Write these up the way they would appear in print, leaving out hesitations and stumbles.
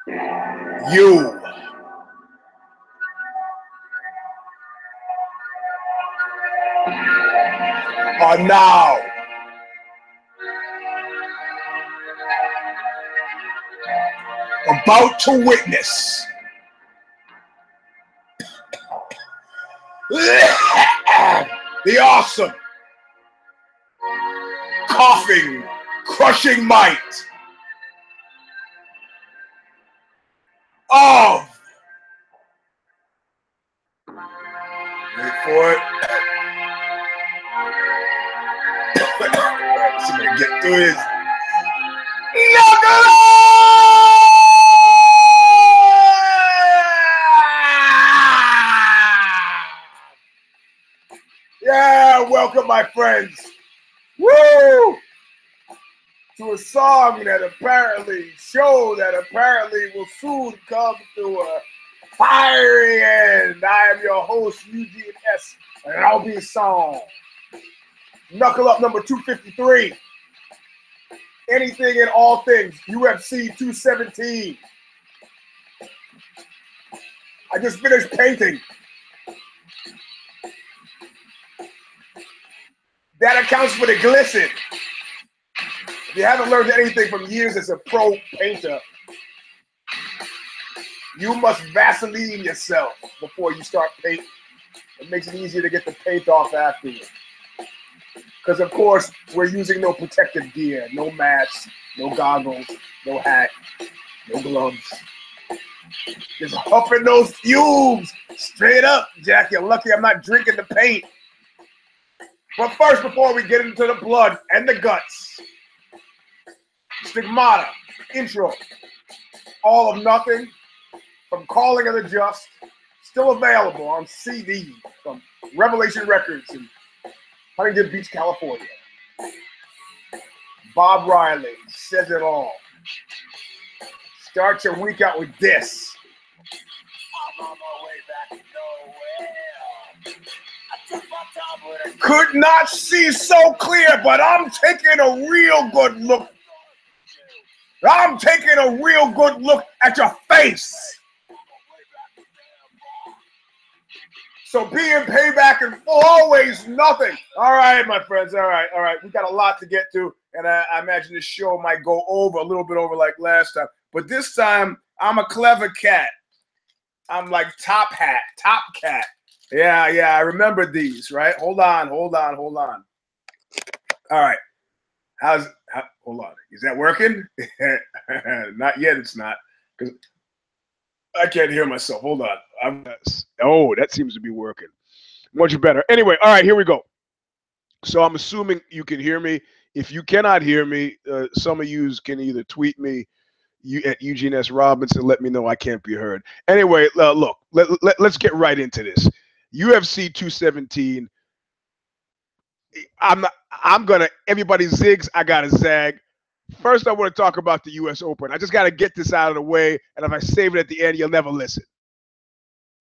You are now about to witness the awesome, coughing, crushing might of, wait for it. Let's see if I can get through this. Knuckle up! Yeah, welcome my friends. Woo! To a song that apparently will soon come to a fiery end. I am your host, Eugene S. And I'll be song. Knuckle Up number 253. Anything and all things. UFC 217. I just finished painting. That accounts for the glisten. If you haven't learned anything from years as a pro painter, you must Vaseline yourself before you start painting. It makes it easier to get the paint off after you. Because, of course, we're using no protective gear, no mask, no goggles, no hat, no gloves. Just huffing those fumes straight up, Jack. You're lucky I'm not drinking the paint. But first, before we get into the blood and the guts, Stigmata, intro, All of Nothing, from Calling of the Just, still available on CD from Revelation Records in Huntington Beach, California. Bob Riley says it all. Start your week out with this. I'm on my way back nowhere. Could not see so clear, but I'm taking a real good look. I'm taking a real good look at your face. So being payback and always nothing. All right, my friends. All right. We got a lot to get to, and I imagine this show might go over a little bit over like last time. But this time, I'm a clever cat. I'm like top cat. Yeah, I remember these, right? Hold on. All right. Hold on. Is that working? Not yet, it's not. Because I can't hear myself. Hold on. Oh, that seems to be working. Much better. Anyway, all right, here we go. So I'm assuming you can hear me. If you cannot hear me, some of you can either tweet me at Eugene S. Robinson, let me know I can't be heard. Anyway, look, let's get right into this. UFC 217. Everybody zigs, I gotta zag. First, I want to talk about the U.S. Open. I just got to get this out of the way, and if I save it at the end, you'll never listen.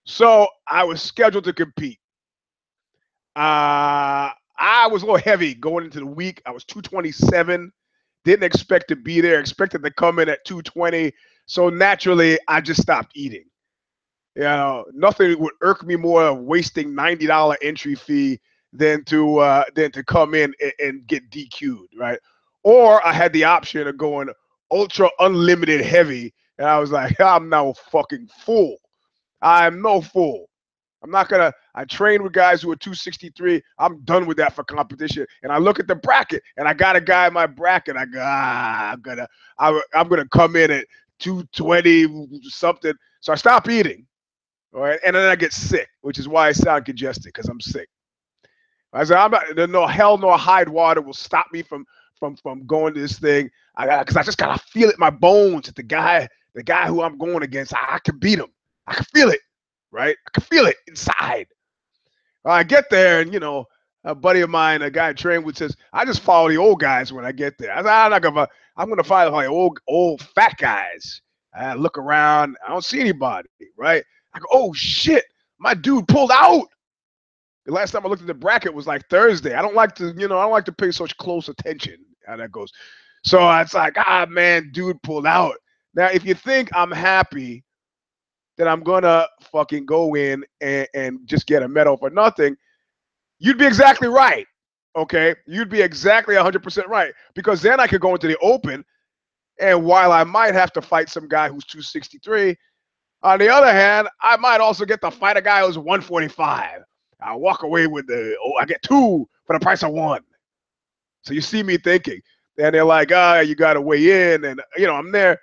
So I was scheduled to compete. I was a little heavy going into the week. I was 227. Didn't expect to be there. Expected to come in at 220. So naturally, I just stopped eating. You know, nothing would irk me more of wasting $90 entry fee than to come in and get DQ'd, right? Or I had the option of going ultra unlimited heavy, and I was like, I'm no fucking fool. I'm no fool. I'm not gonna. I train with guys who are 263. I'm done with that for competition. And I look at the bracket, and I got a guy in my bracket. I go, I'm gonna come in at 220 something. So I stop eating. All right, and then I get sick, which is why I sound congested, because I'm sick. I said, no hell nor high water will stop me from going to this thing. Because I just gotta feel it in my bones that the guy who I'm going against, I can beat him. I can feel it, right? I can feel it inside. I get there, and a buddy of mine, a guy I train with, says, I just follow the old guys when I get there. I said, I'm gonna follow my old fat guys. I look around, I don't see anybody, right? I go, oh shit, my dude pulled out. The last time I looked at the bracket was like Thursday. I don't like to pay such close attention how that goes. So it's like, man, dude pulled out. Now, if you think I'm happy that I'm gonna fucking go in and just get a medal for nothing, you'd be exactly right. Okay, you'd be exactly 100% right, because then I could go into the Open, and while I might have to fight some guy who's 263, on the other hand, I might also get to fight a guy who's 145. I walk away with I get 2 for the price of 1. So you see me thinking, and they're like, you got to weigh in, and I'm there.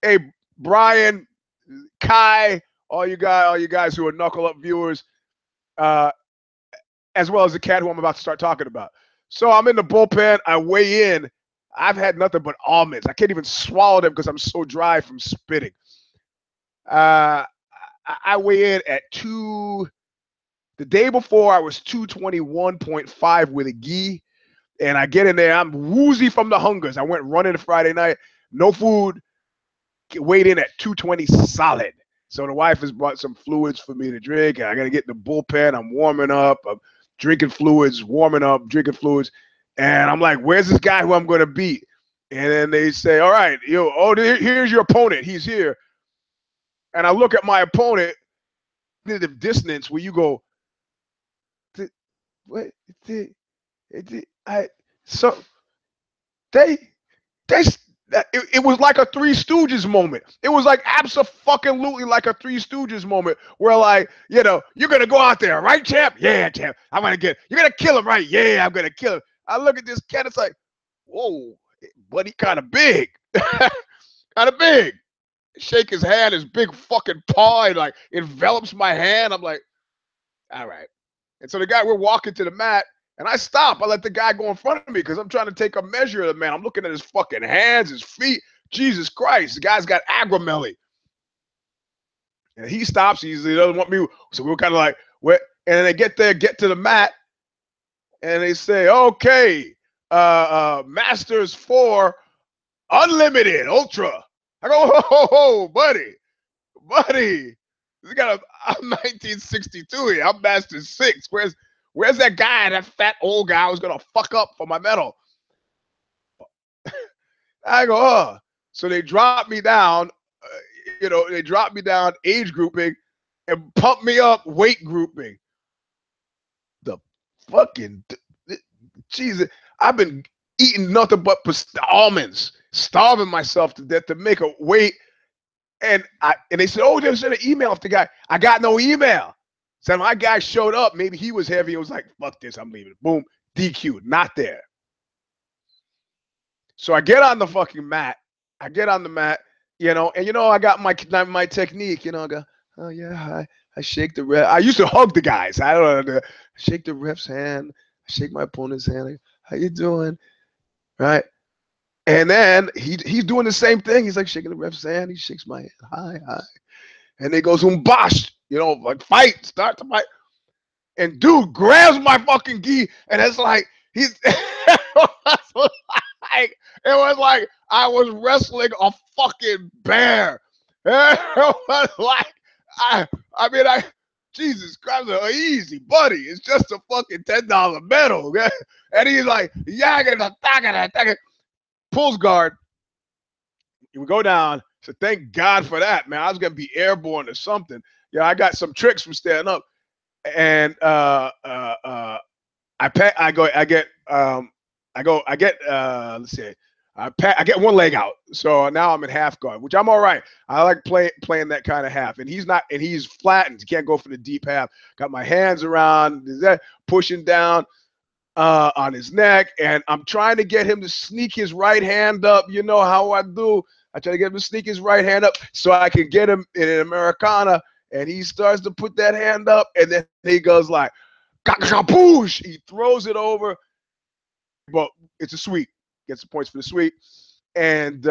Hey, Brian, Kai, all you guys who are Knuckle Up viewers, as well as the cat who I'm about to start talking about. So I'm in the bullpen. I weigh in. I've had nothing but almonds. I can't even swallow them because I'm so dry from spitting. I weigh in at 2. The day before, I was 221.5 with a gi. And I get in there. I'm woozy from the hungers. I went running Friday night. No food. Weighed in at 220 solid. So the wife has brought some fluids for me to drink. I got to get in the bullpen. I'm warming up. I'm drinking fluids, warming up, drinking fluids. And I'm like, where's this guy who I'm going to beat? And then they say, all right, here's your opponent. He's here. And I look at my opponent, the dissonance where you go, what? So they it was like a Three Stooges moment. It was like absolutely like a Three Stooges moment where, like, you're gonna go out there, right, champ? Yeah, champ. You're gonna kill him, right? Yeah, I'm gonna kill him. I look at this cat, it's like, whoa, buddy, kind of big. Kind of big. Shake his hand, his big fucking paw, and like envelops my hand. I'm like, all right. And so we're walking to the mat, and I stop. I let the guy go in front of me because I'm trying to take a measure of the man. I'm looking at his fucking hands, his feet. Jesus Christ, the guy's got agromelly. And he stops. He doesn't want me. So we're kind of like, what? And then they get to the mat, and they say, okay, Masters 4, Unlimited, Ultra. I go, ho, buddy. I'm 1962 here. I'm Master 6. Where's that guy, that fat old guy who's gonna fuck up for my medal? I go, oh. So they drop me down, they drop me down age grouping and pump me up weight grouping. The fucking Jesus. I've been eating nothing but almonds, starving myself to death to make a weight. And they said, oh, they sent an email off the guy. I got no email. So my guy showed up. Maybe he was heavy. It was like, fuck this, I'm leaving. Boom, DQ, not there. So I get on the fucking mat. I get on the mat, and I got my technique. I go, oh yeah, hi. I shake the ref. I used to hug the guys. I don't know. I shake the ref's hand. I shake my opponent's hand. How you doing? Right. And then he's doing the same thing. He's like shaking the ref's hand. He shakes my hand. Hi. And they goes, bosh, like fight, start to fight. And dude grabs my fucking gi, and it's like it was like I was wrestling a fucking bear. It was like Jesus Christ, easy, buddy. It's just a fucking $10 medal. Okay? And he's like, pulls guard. We go down. So thank God for that, man. I was gonna be airborne or something. I got some tricks from standing up. And I get one leg out. So now I'm in half guard, which I'm all right. I like playing that kind of half. And he's flattened. He can't go for the deep half. Got my hands around pushing down on his neck, and I'm trying to get him to sneak his right hand up. You know how I do. I try to get him to sneak his right hand up so I can get him in an Americana. And he starts to put that hand up, and then he goes like, "Kakapoosh!" He throws it over, but it's a sweep. Gets the points for the sweep, and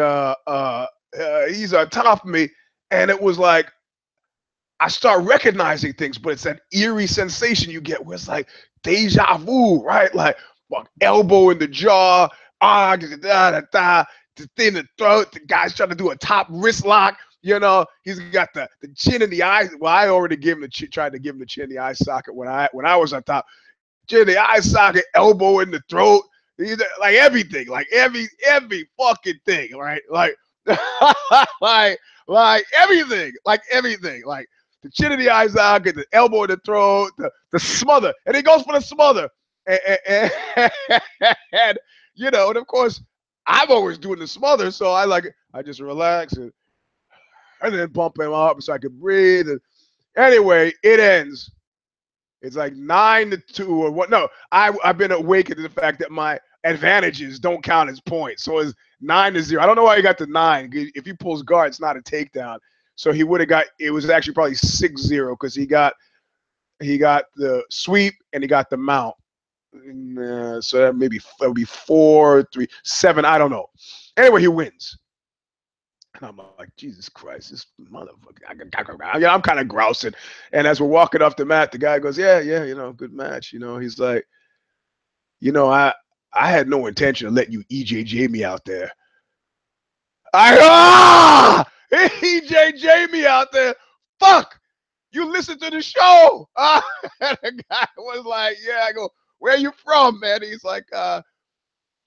he's on top of me, and it was like I start recognizing things, but it's that eerie sensation you get where it's like deja vu, right? Like elbow in the jaw, the thing in the throat. The guy's trying to do a top wrist lock. He's got the chin in the eye. Well, I already tried to give him the chin in the eye socket when I was on top. Chin in the eye socket, elbow in the throat, like everything, like every fucking thing, right? Like like everything, like the chin in the eye socket, the elbow in the throat, the smother, and he goes for the smother, and you know, and of course, I'm always doing the smother, so I just relax and then bump him up so I can breathe. And anyway, it ends. It's like 9-2 or what? No, I've been awakened to the fact that my advantages don't count as points. So it's 9-0. I don't know why he got the 9. If he pulls guard, it's not a takedown. So he would have got. It was actually probably 6-0 because he got the sweep and he got the mount. So that would be 4-3, 7. I don't know. Anyway, he wins. And I'm like, Jesus Christ, this motherfucker. I'm kind of grousing. And as we're walking off the mat, the guy goes, yeah, you know, good match. You know, he's like, you know, I had no intention of letting you EJJ me out there. EJJ me out there. Fuck. You listen to the show. And the guy was like, yeah. I go, where are you from, man? He's like,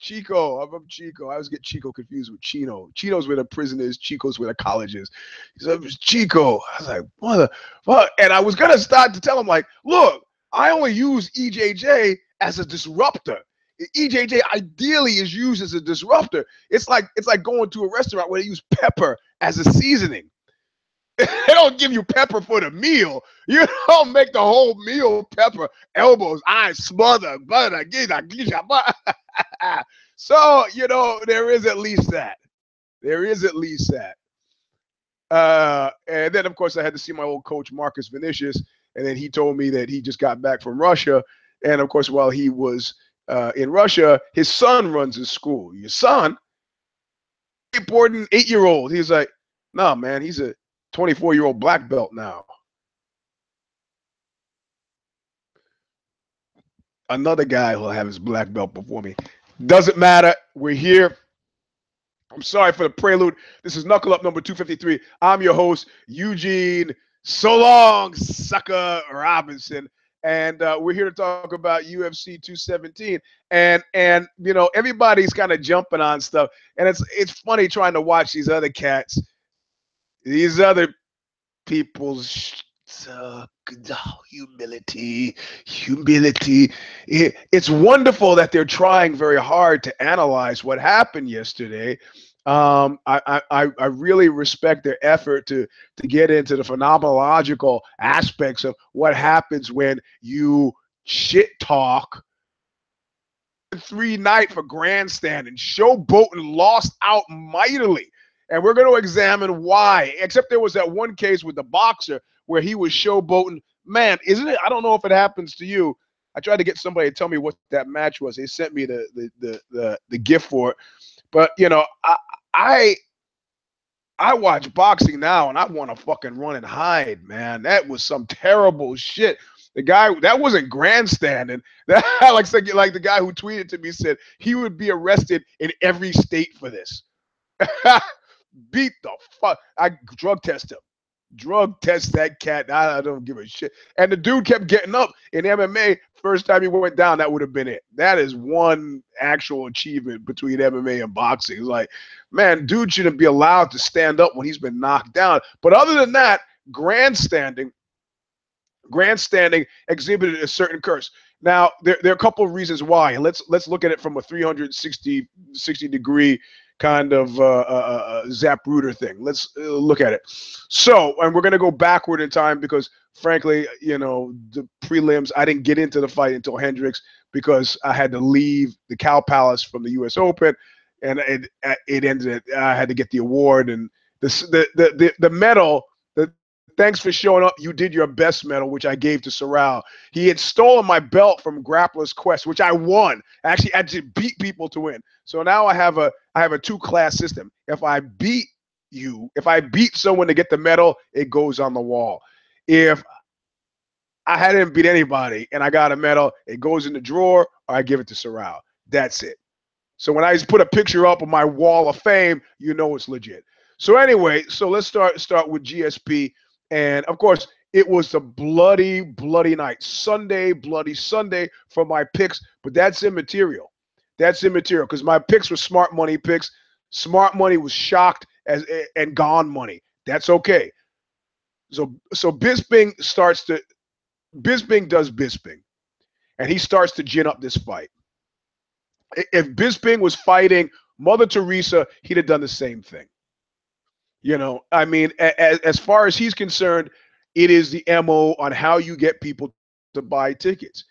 Chico. I'm from Chico. I always get Chico confused with Chino. Chino's where the prison is. Chico's where the college is. He said, it's Chico. I was like, what the fuck? And I was going to start to tell him, like, look, I only use EJJ as a disruptor. EJJ ideally is used as a disruptor. It's like going to a restaurant where they use pepper as a seasoning. They don't give you pepper for the meal. You don't make the whole meal pepper. Elbows, eyes, smother, butter, so, you know, there is at least that. There is at least that. And then, of course, I had to see my old coach, Marcus Vinicius, and then he told me that he just got back from Russia. And, of course, while he was in Russia, his son runs his school. Your son? Important 8-year-old. He's like, no, man, he's a 24-year-old black belt now. Another guy will have his black belt before me. Doesn't matter. We're here. I'm sorry for the prelude. This is Knuckle Up number 253. I'm your host, Eugene. So long, sucker Robinson. And we're here to talk about UFC 217. And you know, everybody's kind of jumping on stuff. And it's funny trying to watch these other cats, these other people's humility. It's wonderful that they're trying very hard to analyze what happened yesterday. I really respect their effort to get into the phenomenological aspects of what happens when you shit talk 3-night for grandstanding. Showboating lost out mightily. And we're going to examine why. Except there was that one case with the boxer where he was showboating. Man, isn't it? I don't know if it happens to you. I tried to get somebody to tell me what that match was. They sent me the gift for it. But you know, I watch boxing now and I want to fucking run and hide, man. That was some terrible shit. The guy that wasn't grandstanding. That like the guy who tweeted to me said he would be arrested in every state for this. Beat the fuck. I drug test him. Drug test that cat. I don't give a shit. And the dude kept getting up in MMA. First time he went down, that would have been it. That is one actual achievement between MMA and boxing. It's like, man, dude shouldn't be allowed to stand up when he's been knocked down. But other than that, grandstanding exhibited a certain curse. Now, there are a couple of reasons why. Let's look at it from a 360 degree kind of Zapruder thing. Let's look at it. So, and we're going to go backward in time because, frankly, you know, the prelims, I didn't get into the fight until Hendricks because I had to leave the Cow Palace from the U.S. Open, and it ended. I had to get the award and the medal. Thanks for showing up. You did your best medal, which I gave to Sorrell. He had stolen my belt from Grappler's Quest, which I won. Actually, I had to beat people to win. So now I have a 2-class system. If I beat someone to get the medal, it goes on the wall. If I hadn't beat anybody and I got a medal, it goes in the drawer or I give it to Sorrell. That's it. So when I just put a picture up on my wall of fame, you know it's legit. So anyway, so let's start with GSP. And, of course, it was a bloody, bloody night. Bloody Sunday for my picks, but that's immaterial. That's immaterial because my picks were smart money picks. Smart money was shocked and gone money. That's okay. So Bisping does Bisping, and he starts to gin up this fight. If Bisping was fighting Mother Teresa, he'd have done the same thing. I mean, as far as he's concerned, it is the MO on how you get people to buy tickets.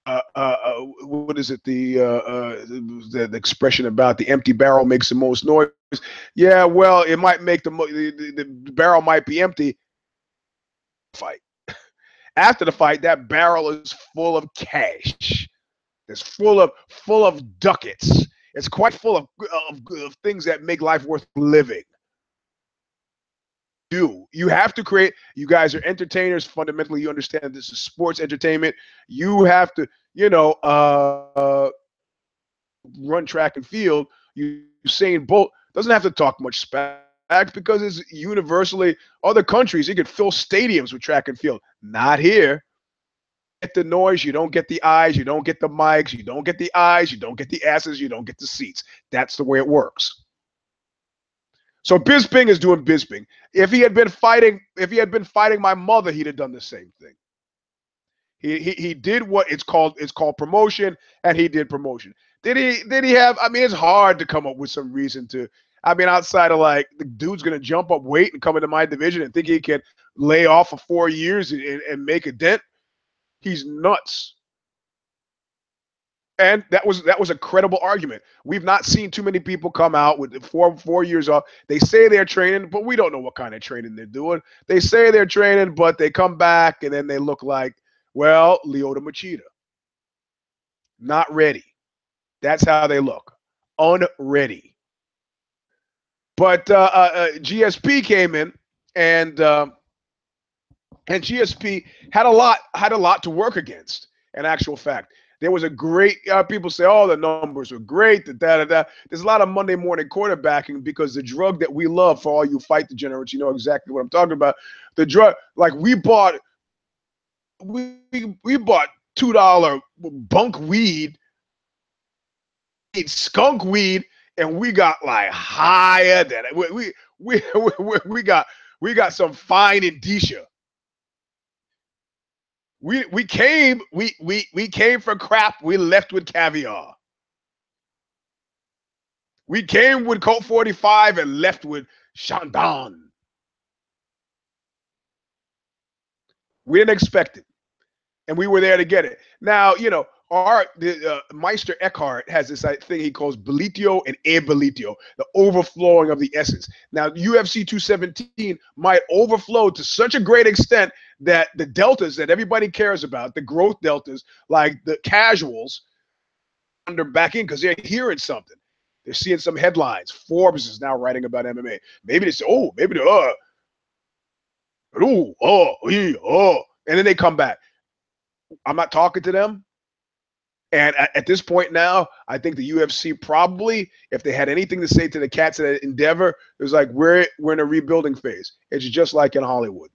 What is it? The expression about the empty barrel makes the most noise. Yeah, well, it might make the barrel might be empty. Fight. After the fight, that barrel is full of cash. It's full of ducats. It's quite full of things that make life worth living. You have to create. You guys are entertainers. Fundamentally, you understand this is sports entertainment. You have to, run track and field. Usain Bolt doesn't have to talk much smack because it's universally, other countries, you could fill stadiums with track and field. Not here. Get the noise, you don't get the eyes, you don't get the mics, you don't get the eyes, you don't get the asses, you don't get the seats. That's the way it works. So Bisping is doing Bisping. If he had been fighting my mother, he'd have done the same thing. He did what it's called promotion, and he did promotion. Did he have, I mean, it's hard to come up with some reason to, I mean, outside of like the dude's gonna jump up weight and come into my division and think he can lay off for 4 years and make a dent. He's nuts. And that was a credible argument. We've not seen too many people come out with 4 years off. They say they're training, but we don't know what kind of training they're doing. They say they're training, but they come back and then they look like, well, Lyoto Machida. Not ready. That's how they look. Unready. But GSP came in, and GSP had a lot to work against. In actual fact, there was a great people say, oh, the numbers were great. There's a lot of Monday morning quarterbacking because the drug that we love, for all you fight degenerates, you know exactly what I'm talking about. The drug, like we bought $2 bunk weed, skunk weed, and we got like higher than it. We got some fine indicia. We came for crap. We left with caviar. We came with Colt 45 and left with Chandon. We didn't expect it, and we were there to get it. Now, Meister Eckhart has this thing he calls belitio and abilitio, the overflowing of the essence. Now, UFC 217 might overflow to such a great extent that the deltas that everybody cares about, the growth deltas, like the casuals, under back in because they're hearing something. They're seeing some headlines. Forbes is now writing about MMA. Maybe they say, and then they come back. I'm not talking to them. And at this point now, I think the UFC probably, if they had anything to say to the cats at Endeavor, it was like, we're in a rebuilding phase. It's just like in Hollywood.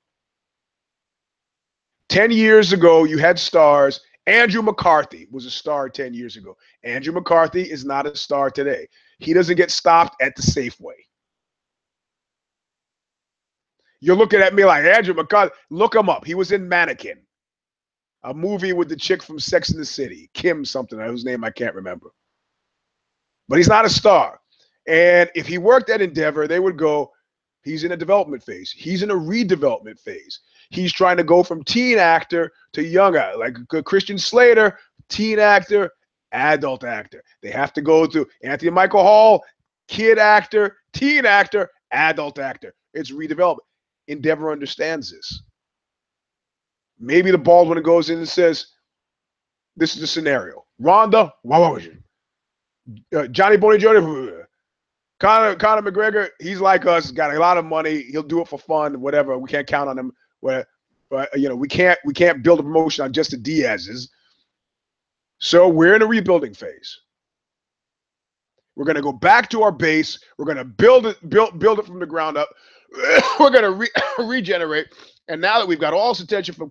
10 years ago, you had stars. Andrew McCarthy was a star 10 years ago. Andrew McCarthy is not a star today. He doesn't get stopped at the Safeway. You're looking at me like, Andrew McCarthy, look him up. He was in Mannequin, a movie with the chick from Sex and the City, Kim something, whose name I can't remember. But he's not a star. And if he worked at Endeavor, they would go, he's in a development phase. He's in a redevelopment phase. He's trying to go from teen actor to young actor, like Christian Slater, teen actor, adult actor. They have to go through Anthony Michael Hall, kid actor, teen actor, adult actor. It's redevelopment. Endeavor understands this. Maybe the Baldwin goes in and says, this is the scenario. Ronda, Johnny Boney Jr., Conor McGregor, he's like us, got a lot of money. He'll do it for fun, whatever. We can't count on him. But we can't build a promotion on just the Diaz's. So we're in a rebuilding phase. We're going to go back to our base. We're going to build it from the ground up. We're going to regenerate. And now that we've got all this attention from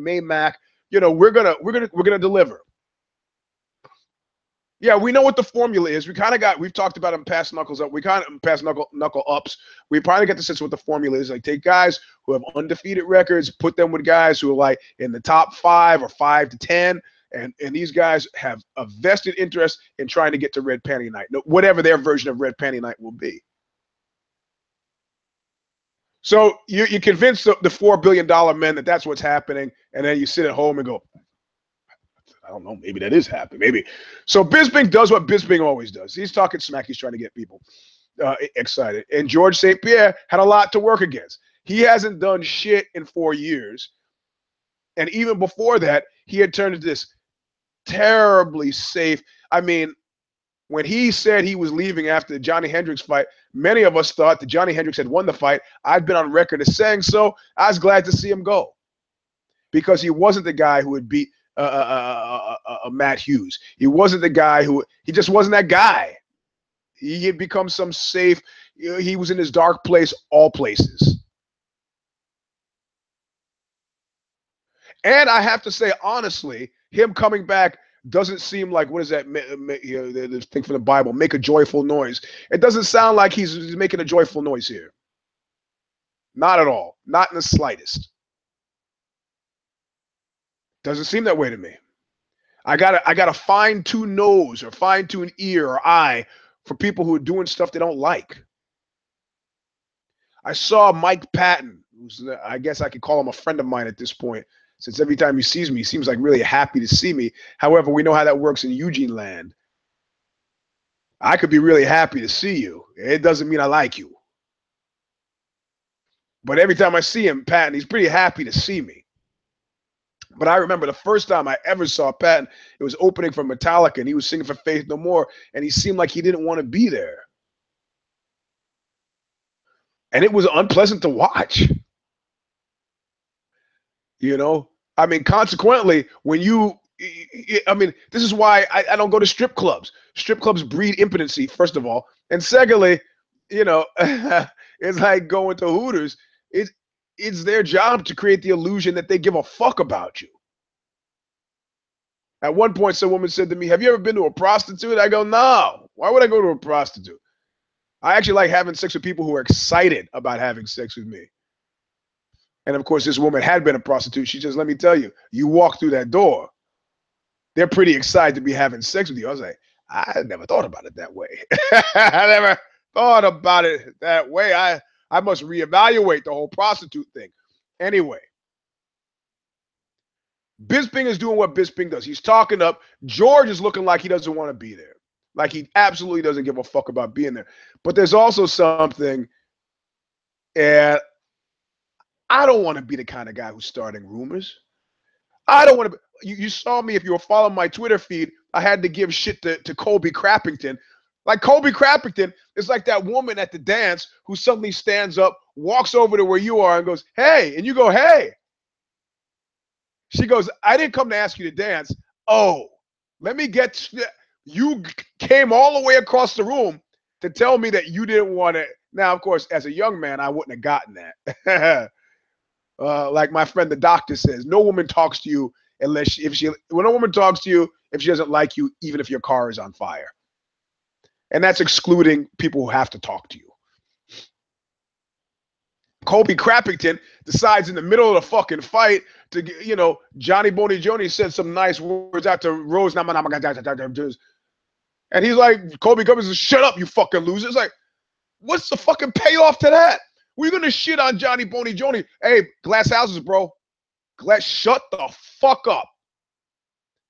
May Mac, we're gonna deliver. Yeah, we know what the formula is. We've talked about in past knuckles up. We kind of past knuckle ups. We probably get the sense of what the formula is. Like, take guys who have undefeated records, put them with guys who are like in the top 5 or 5 to 10, and these guys have a vested interest in trying to get to red panty night, whatever their version of red panty night will be. So you convince the $4 billion men that that's what's happening, and then you sit at home and go, I don't know, maybe that is happening. Maybe. So Bisping does what Bisping always does. He's talking smack. He's trying to get people excited. And George St-Pierre had a lot to work against. He hasn't done shit in 4 years. And even before that, he had turned into this terribly safe. I mean, when he said he was leaving after the Johnny Hendricks fight, many of us thought that Johnny Hendricks had won the fight. I've been on record as saying so. I was glad to see him go because he wasn't the guy who would beat Matt Hughes. He wasn't the guy he just wasn't that guy. He had become some safe, he was in his dark place, all places. And I have to say, honestly, him coming back doesn't seem like, what is that, the thing from the Bible, make a joyful noise. It doesn't sound like he's making a joyful noise here. Not at all. Not in the slightest. Doesn't seem that way to me. I gotta fine-tune nose or fine-tune ear or eye for people who are doing stuff they don't like. I saw Mike Patton, who's, I guess I could call him a friend of mine at this point, since every time he sees me, he seems like really happy to see me. However, we know how that works in Eugene land. I could be really happy to see you. It doesn't mean I like you. But every time I see him, Patton, he's pretty happy to see me. But I remember the first time I ever saw Patton, it was opening for Metallica, and he was singing for Faith No More, and he seemed like he didn't want to be there. And it was unpleasant to watch. You know? I mean, consequently, when this is why I don't go to strip clubs. Strip clubs breed impotency, first of all. And secondly, it's like going to Hooters. It's their job to create the illusion that they give a fuck about you. At one point, some woman said to me, have you ever been to a prostitute? I go, no. Why would I go to a prostitute? I actually like having sex with people who are excited about having sex with me. And of course, this woman had been a prostitute. She says, let me tell you, you walk through that door, they're pretty excited to be having sex with you. I was like, I never thought about it that way. I never thought about it that way. I must reevaluate the whole prostitute thing. Anyway, Bisping is doing what Bisping does. He's talking up. George is looking like he doesn't want to be there. Like he absolutely doesn't give a fuck about being there. But there's also something, and I don't want to be the kind of guy who's starting rumors. I don't want to. You saw me, if you were following my Twitter feed, I had to give shit to Colby Crappington. Like Colby Crappington is like that woman at the dance who suddenly stands up, walks over to where you are and goes, hey, and you go, hey. She goes, I didn't come to ask you to dance. Oh, let me get, you came all the way across the room to tell me that you didn't want to. Now, of course, as a young man, I wouldn't have gotten that. Like my friend the doctor says, no woman talks to you unless when a woman talks to you, if she doesn't like you, even if your car is on fire. And that's excluding people who have to talk to you. Colby Crappington decides in the middle of the fucking fight to, Johnny Boney Joni said some nice words out to Rose. And he's like, Colby Crappington says, shut up, you fucking loser. It's like, what's the fucking payoff to that? We're going to shit on Johnny Boney Joni. Hey, glass houses, bro. Shut the fuck up.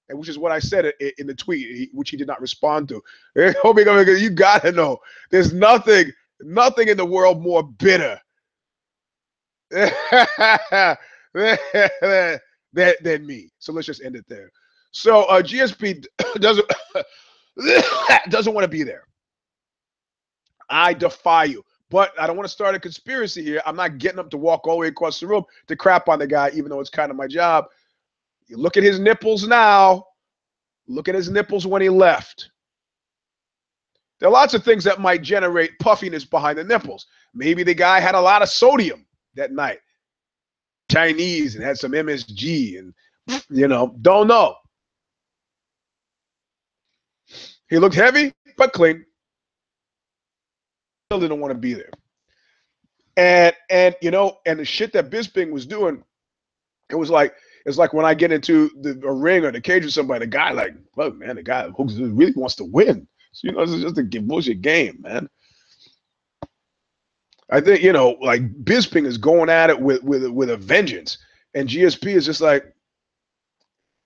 And which is what I said in the tweet, which he did not respond to. You got to know, there's nothing in the world more bitter than me. So let's just end it there. So GSP doesn't want to be there. I defy you. But I don't want to start a conspiracy here. I'm not getting up to walk all the way across the room to crap on the guy, even though it's kind of my job. You look at his nipples now. Look at his nipples when he left. There are lots of things that might generate puffiness behind the nipples. Maybe the guy had a lot of sodium that night. Chinese and had some MSG and, don't know. He looked heavy, but clean. Still didn't want to be there. And you know, and the shit that Bisping was doing, it's like when I get into a ring or the cage with somebody, the guy like, look, man, the guy who really wants to win. So, you know, it's just a bullshit game, man. I think, you know, like Bisping is going at it with a vengeance, and GSP is just like,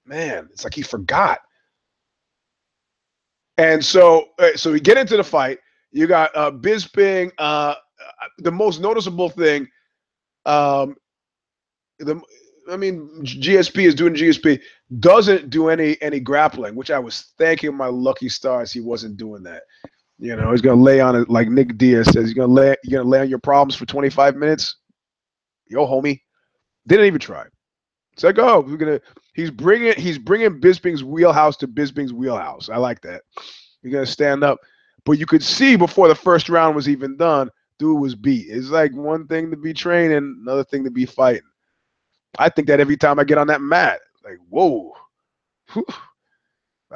man, it's like he forgot. And so we get into the fight. You got Bisping. The most noticeable thing, GSP is doing GSP, doesn't do any grappling, which I was thanking my lucky stars he wasn't doing that. You know, he's gonna lay on it like Nick Diaz says. You're gonna lay on your problems for 25 minutes. Yo, homie, didn't even try. It's like, oh, he's bringing Bisping's wheelhouse to Bisping's wheelhouse. I like that. You're gonna stand up, but you could see before the first round was even done, dude was beat. It's like one thing to be training, another thing to be fighting. I think that every time I get on that mat, like, whoa, whew,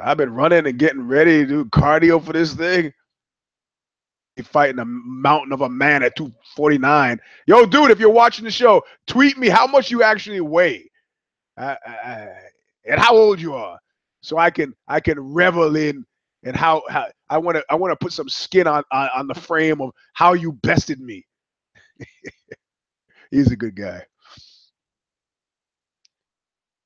I've been running and getting ready to do cardio for this thing. Fighting a mountain of a man at 249. Yo, dude, if you're watching the show, tweet me how much you actually weigh and how old you are, so I can revel in and how I want to put some skin on the frame of how you bested me. He's a good guy.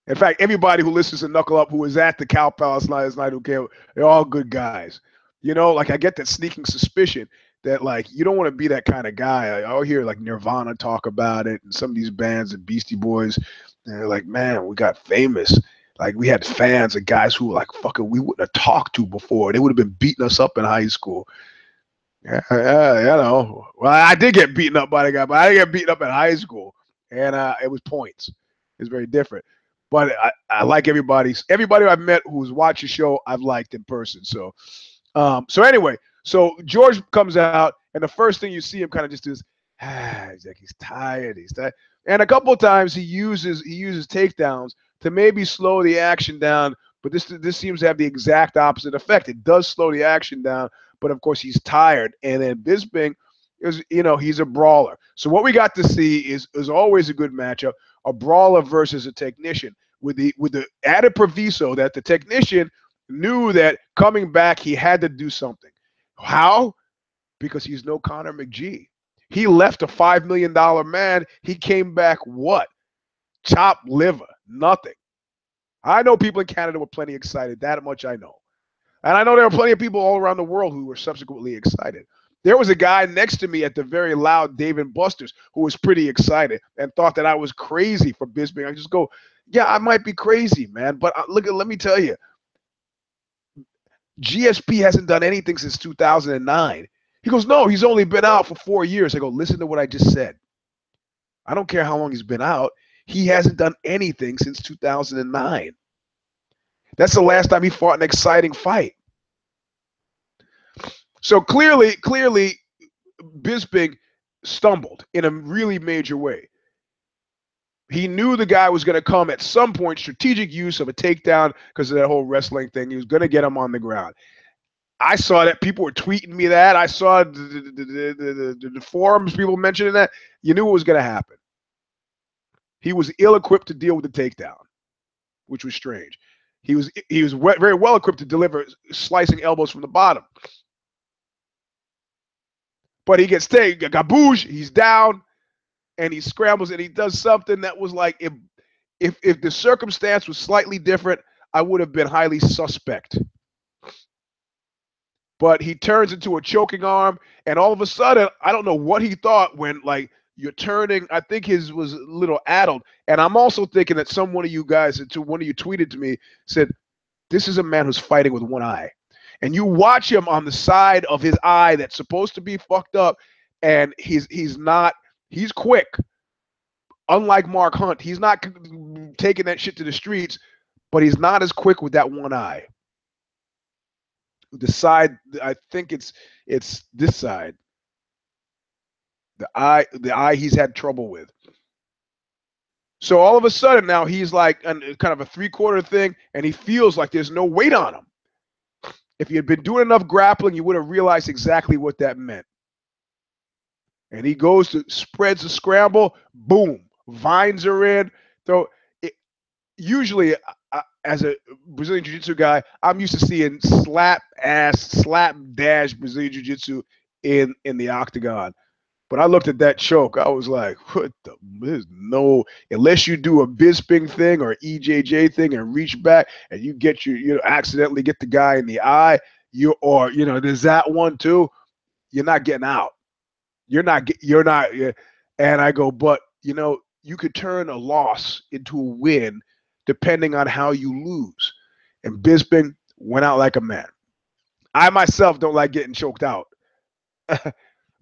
In fact, everybody who listens to Knuckle Up who was at the Cow Palace last night, who came, they're all good guys. You know, like I get that sneaking suspicion that like you don't want to be that kind of guy. I'll hear like Nirvana talk about it, and some of these bands and Beastie Boys, and they're like, man, we got famous. Like we had fans of guys who were like fucking we wouldn't have talked to before. They would have been beating us up in high school. Yeah, you know. Well, I did get beaten up by the guy, but I didn't get beaten up in high school, and it was points. It's very different. But I like everybody I've met who's watched the show, I've liked in person. So anyway, so George comes out, and the first thing you see him kind of just is, he's like he's tired. And a couple of times he uses takedowns to maybe slow the action down. But this seems to have the exact opposite effect. It does slow the action down, but of course he's tired. And then Bisping is, you know, he's a brawler. So what we got to see is always a good matchup: a brawler versus a technician, with the added proviso that the technician knew that coming back he had to do something. How? Because he's no Connor McGee. He left a $5 million man. He came back what? Chopped liver, nothing. I know people in Canada were plenty excited. That much I know. And I know there are plenty of people all around the world who were subsequently excited. There was a guy next to me at the very loud Dave & Buster's who was pretty excited and thought that I was crazy for Bisping. I just go, yeah, I might be crazy, man. But let me tell you, GSP hasn't done anything since 2009. He goes, no, he's only been out for 4 years. I go, listen to what I just said. I don't care how long he's been out. He hasn't done anything since 2009. That's the last time he fought an exciting fight. So clearly, Bisping stumbled in a really major way. He knew the guy was going to come at some point, strategic use of a takedown because of that whole wrestling thing. He was going to get him on the ground. I saw that people were tweeting me that. I saw the forums, people mentioning that. You knew it was going to happen. He was ill-equipped to deal with the takedown, which was strange. He was very well equipped to deliver slicing elbows from the bottom. But he gets taken, gaboosh, he's down, and he scrambles, and he does something that was like, if the circumstance was slightly different, I would have been highly suspect. But he turns into a choking arm, and all of a sudden, I don't know what he thought when, like, you're turning. I think his was a little addled. And I'm also thinking that one of you guys, one of you tweeted to me, said, this is a man who's fighting with one eye. And you watch him on the side of his eye that's supposed to be fucked up, and he's quick. Unlike Mark Hunt, he's not taking that shit to the streets, but he's not as quick with that one eye. The side, I think it's this side. The eye he's had trouble with. So all of a sudden now he's like kind of a 3/4 thing, and he feels like there's no weight on him. If you had been doing enough grappling, you would have realized exactly what that meant. And he goes to spreads the scramble, boom, vines are in. So usually, as a Brazilian Jiu-Jitsu guy, I'm used to seeing slap ass, slap dash Brazilian Jiu-Jitsu in the octagon. But I looked at that choke, I was like, what the, there's no, unless you do a Bisping thing or EJJ thing and reach back and you get accidentally get the guy in the eye, there's that one too, you're not getting out. You're not. And I go, but you could turn a loss into a win depending on how you lose. And Bisping went out like a man. I myself don't like getting choked out.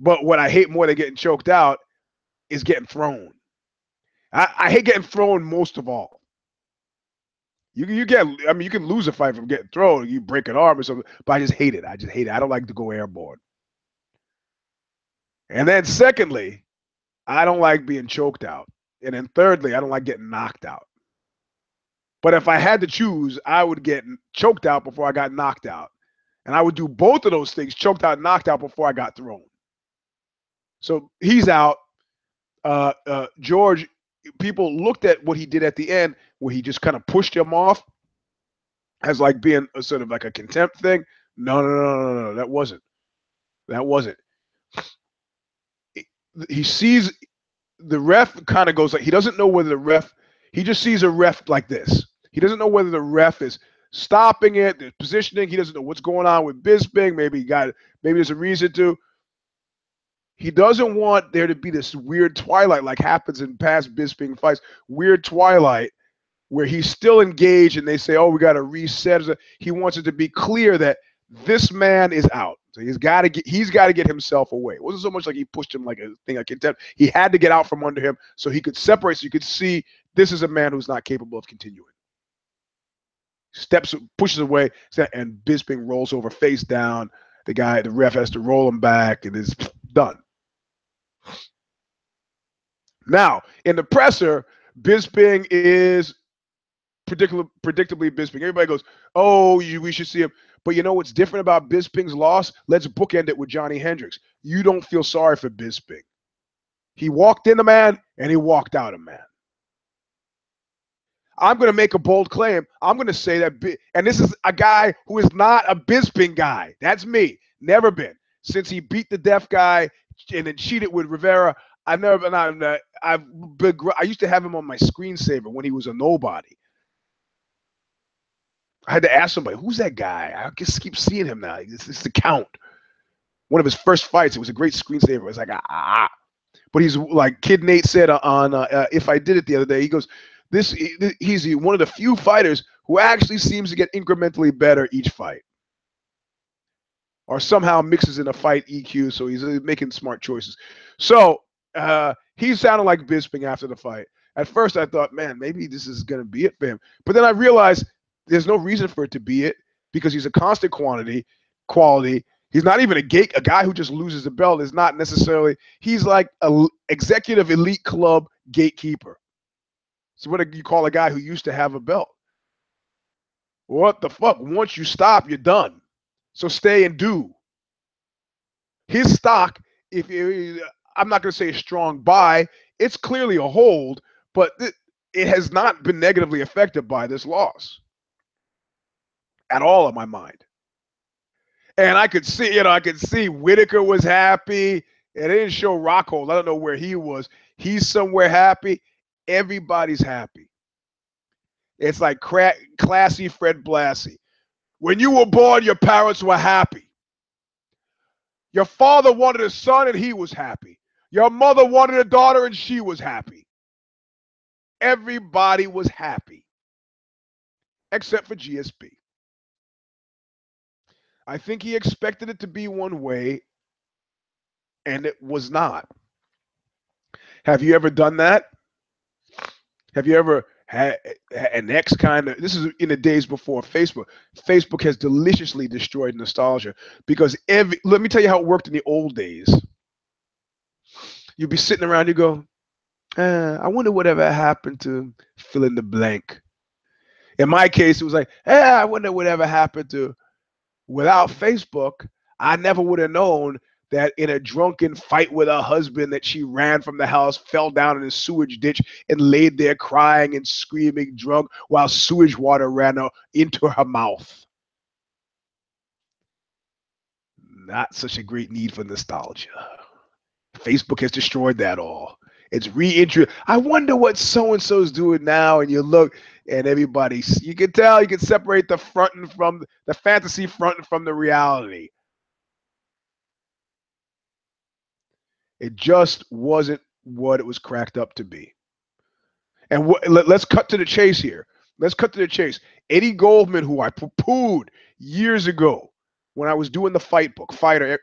But what I hate more than getting choked out is getting thrown. I hate getting thrown most of all. You can lose a fight from getting thrown. You break an arm or something, but I just hate it. I don't like to go airborne. And then secondly, I don't like being choked out. And then thirdly, I don't like getting knocked out. But if I had to choose, I would get choked out before I got knocked out. And I would do both of those things, choked out and knocked out, before I got thrown. So he's out. George, people looked at what he did at the end, where he just kind of pushed him off as like being a sort of like a contempt thing. No. That wasn't. He sees the ref kind of goes like, he doesn't know whether the ref, he just sees a ref like this. He doesn't know whether the ref is stopping it, the positioning. He doesn't know what's going on with Bisping. Maybe there's a reason to. He doesn't want there to be this weird twilight like happens in past Bisping fights, weird twilight where he's still engaged and they say, oh, we got to reset. He wants it to be clear that this man is out. So he's got to get himself away. It wasn't so much like he pushed him like a thing like contempt. He had to get out from under him so he could separate, so you could see this is a man who's not capable of continuing. Steps, pushes away, and Bisping rolls over face down. The ref has to roll him back, and it's done. Now, in the presser, Bisping is predictably Bisping. Everybody goes, oh, we should see him. But you know what's different about Bisping's loss? Let's bookend it with Johnny Hendricks. You don't feel sorry for Bisping. He walked in a man, and he walked out a man. I'm going to make a bold claim. I'm going to say that, and this is a guy who is not a Bisping guy. That's me. Never been. Since he beat the deaf guy and then cheated with Rivera, I used to have him on my screensaver when he was a nobody. I had to ask somebody, who's that guy? I just keep seeing him now. It's the Count. One of his first fights, it was a great screensaver. It's like, But he's like Kid Nate said on If I Did It the other day, he goes, he's one of the few fighters who actually seems to get incrementally better each fight. Or somehow mixes in a fight EQ, so he's making smart choices. So he sounded like Bisping after the fight. At first I thought, man, maybe this is going to be it for him. But then I realized there's no reason for it to be it, because he's a constant quality. He's not even a guy who just loses the belt is not necessarily, he's like an executive elite club gatekeeper. So what do you call a guy who used to have a belt? What the fuck? Once you stop, you're done. So stay and do. His stock, I'm not going to say a strong buy, it's clearly a hold, but it has not been negatively affected by this loss at all in my mind. And I could see Whitaker was happy. It didn't show Rockhold. I don't know where he was. He's somewhere happy. Everybody's happy. It's like classy Fred Blassie. When you were born, your parents were happy. Your father wanted a son and he was happy. Your mother wanted a daughter and she was happy. Everybody was happy. Except for GSP. I think he expected it to be one way, and it was not. Have you ever done that? Have you ever had an ex kind of, this is in the days before Facebook. Facebook has deliciously destroyed nostalgia, because let me tell you how it worked in the old days. You'd be sitting around, you go, I wonder whatever happened to fill in the blank. In my case, it was like, I wonder whatever happened to Without Facebook, I never would have known that in a drunken fight with her husband that she ran from the house, fell down in a sewage ditch, and laid there crying and screaming drunk while sewage water ran into her mouth. Not such a great need for nostalgia. Facebook has destroyed that all. It's reintroduced. I wonder what so and so's doing now, and you look, and everybody's. You can tell. You can separate the fronting from the fantasy fronting from the reality. It just wasn't what it was cracked up to be. And let's cut to the chase here. Let's cut to the chase. Eddie Goldman, who I poo-pooed years ago when I was doing the fight book, fighter.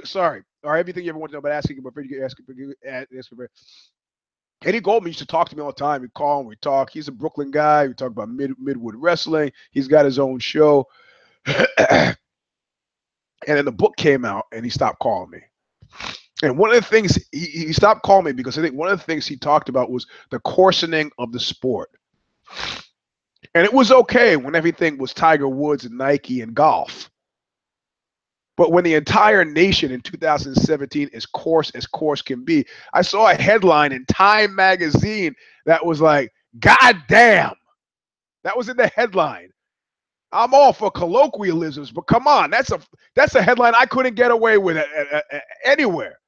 Sorry, or everything you ever want to know about asking him, but you ask him. Eddie Goldman used to talk to me all the time. We call him, we talk. He's a Brooklyn guy. We talk about Midwood wrestling. He's got his own show. And then the book came out, and he stopped calling me. And one of the things he stopped calling me because I think one of the things he talked about was the coarsening of the sport. And it was okay when everything was Tiger Woods and Nike and golf. But when the entire nation in 2017 is coarse as coarse can be, I saw a headline in Time magazine that was like, "God damn." That was in the headline. I'm all for colloquialisms, but come on, that's a headline I couldn't get away with anywhere.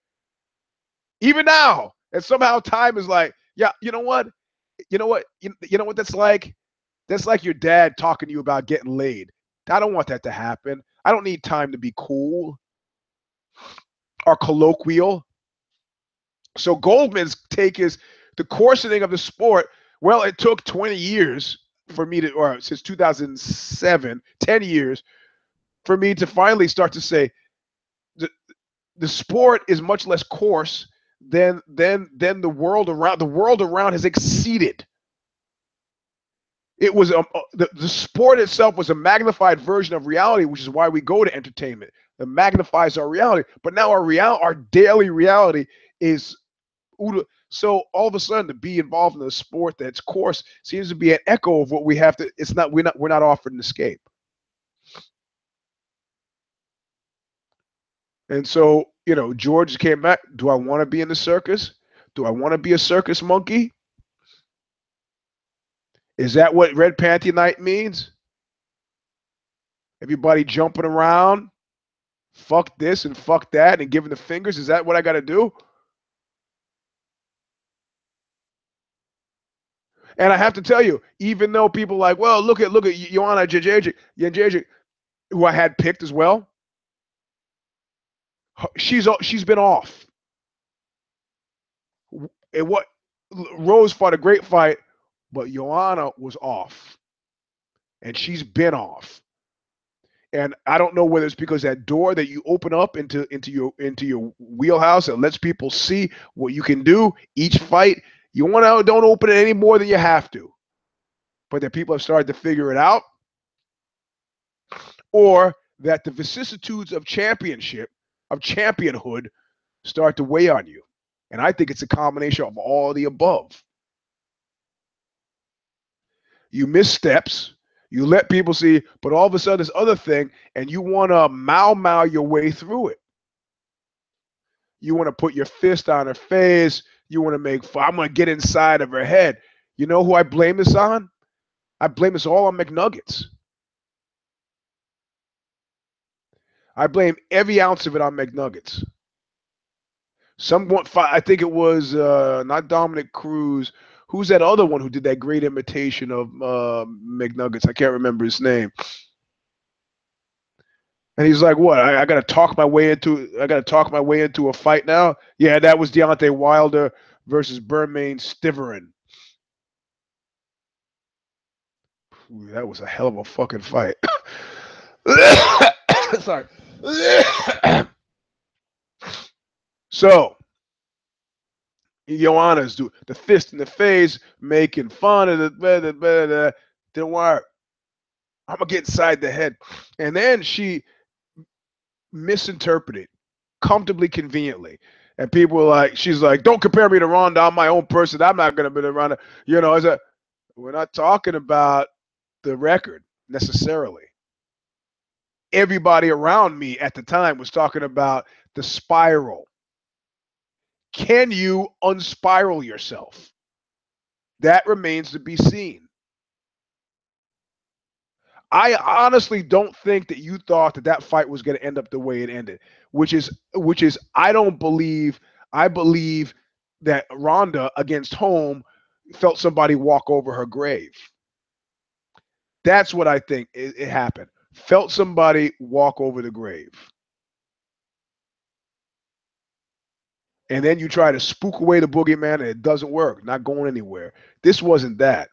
Even now, and somehow Time is like, yeah, you know what? You know what? You know what that's like? That's like your dad talking to you about getting laid. I don't want that to happen. I don't need Time to be cool or colloquial. So Goldman's take is the coarsening of the sport. Well, it took 20 years for me to, or since 2007, 10 years for me to finally start to say the sport is much less coarse than the world around. The world around has exceeded. It was the sport itself was a magnified version of reality, which is why we go to entertainment. It magnifies our reality, but now our daily reality is. So all of a sudden, to be involved in a sport that's coarse seems to be an echo of what we have to. It's not. We're not offered an escape. And so, George came back. Do I want to be in the circus? Do I want to be a circus monkey? Is that what Red Panty Night means? Everybody jumping around, fuck this and fuck that, and giving the fingers. Is that what I got to do? And I have to tell you, even though people are like, well, look at Joanna Jędrzejczyk, who I had picked as well. She's been off. And what Rose fought a great fight, but Joanna was off, and she's been off. And I don't know whether it's because that door that you open up into your wheelhouse and lets people see what you can do each fight. You don't open it any more than you have to. But that people have started to figure it out, or that the vicissitudes of championhood, start to weigh on you. And I think it's a combination of all the above. You miss steps. You let people see, but all of a sudden this other thing, and you want to mow your way through it. You want to put your fist on her face. You want to I'm going to get inside of her head. You know who I blame this on? I blame this all on McNuggets. I blame every ounce of it on McNuggets. I think it was not Dominic Cruz. Who's that other one who did that great imitation of McNuggets? I can't remember his name. And he's like, "What? I got to talk my way into a fight now." Yeah, that was Deontay Wilder versus Bermane Stiveren. Ooh, that was a hell of a fucking fight. Sorry. So, Joanna's do the fist in the face, making fun of the didn't work. I'm gonna get inside the head, and then she misinterpreted comfortably, conveniently, and people were like, "She's like, don't compare me to Ronda. I'm my own person. I'm not gonna be the Ronda." We're not talking about the record necessarily. Everybody around me at the time was talking about the spiral. Can you unspiral yourself? That remains to be seen. I honestly don't think that you thought that that fight was going to end up the way it ended, which is I don't believe. I believe that Ronda against Holm felt somebody walk over her grave. That's what I think it happened. Felt somebody walk over the grave. And then you try to spook away the boogeyman and it doesn't work. Not going anywhere. This wasn't that.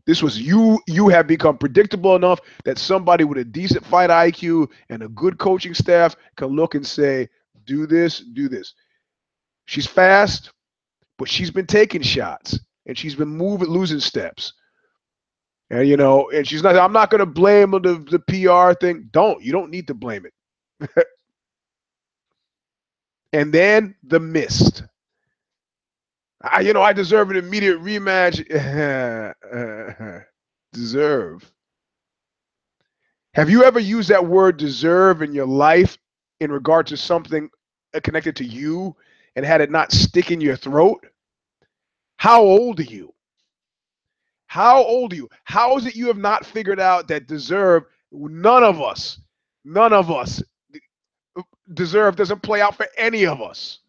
This was you have become predictable enough that somebody with a decent fight IQ and a good coaching staff can look and say, do this, do this. She's fast, but she's been taking shots and she's been losing steps. And and she's not. I'm not going to blame the PR thing. You don't need to blame it. And then the mist. I deserve an immediate rematch. Deserve. Have you ever used that word deserve in your life in regard to something connected to you and had it not stick in your throat? How old are you? How old are you? How is it you have not figured out that deserve, none of us deserve doesn't play out for any of us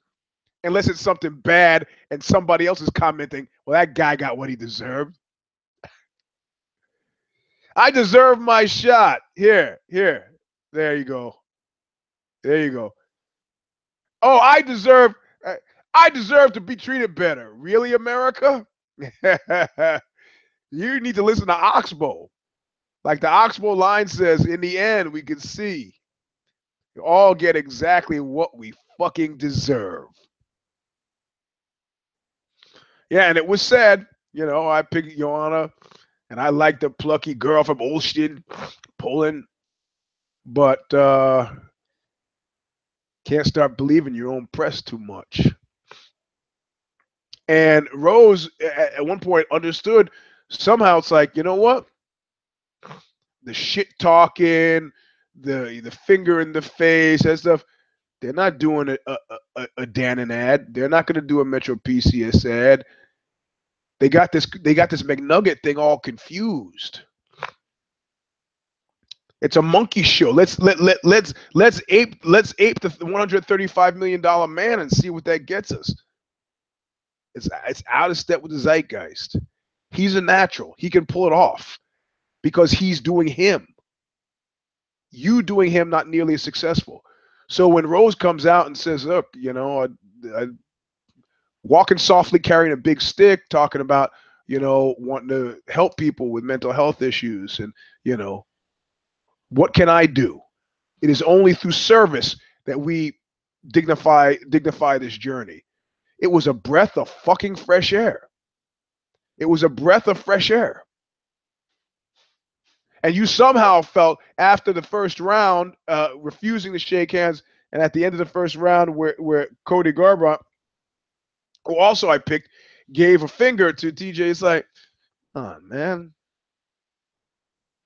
unless it's something bad and somebody else is commenting, well, that guy got what he deserved. I deserve my shot. Here. There you go. There you go. Oh, I deserve to be treated better. Really, America? You need to listen to Oxbow. Like the Oxbow line says, in the end, we can see we all get exactly what we fucking deserve. Yeah, and it was said, I picked Joanna, and I like the plucky girl from Olsztyn, Poland, but can't start believing your own press too much. And Rose, at one point, understood somehow. It's like, you know what? The shit talking, the finger in the face, that stuff. They're not doing a Dannon ad. They're not going to do a Metro PCS ad. They got this McNugget thing all confused. It's a monkey show. Let's ape the $135 million man and see what that gets us. It's out of step with the zeitgeist. He's a natural. He can pull it off because he's doing him. You doing him not nearly as successful. So when Rose comes out and says, look, I walking softly, carrying a big stick, talking about, wanting to help people with mental health issues and, what can I do? It is only through service that we dignify this journey. It was a breath of fucking fresh air. It was a breath of fresh air. And you somehow felt after the first round, refusing to shake hands, and at the end of the first round where Cody Garbrandt, who also I picked, gave a finger to TJ, it's like, oh, man,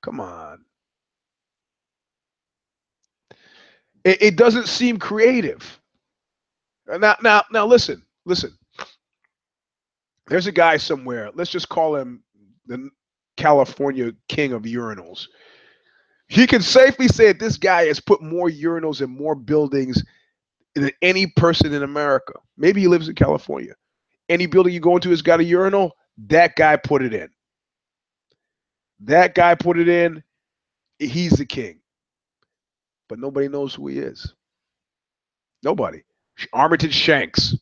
come on. It doesn't seem creative. Now, listen. There's a guy somewhere. Let's just call him the California king of urinals. He can safely say that this guy has put more urinals in more buildings than any person in America. Maybe he lives in California. Any building you go into has got a urinal. That guy put it in. That guy put it in. He's the king. But nobody knows who he is. Nobody. Armitage Shanks.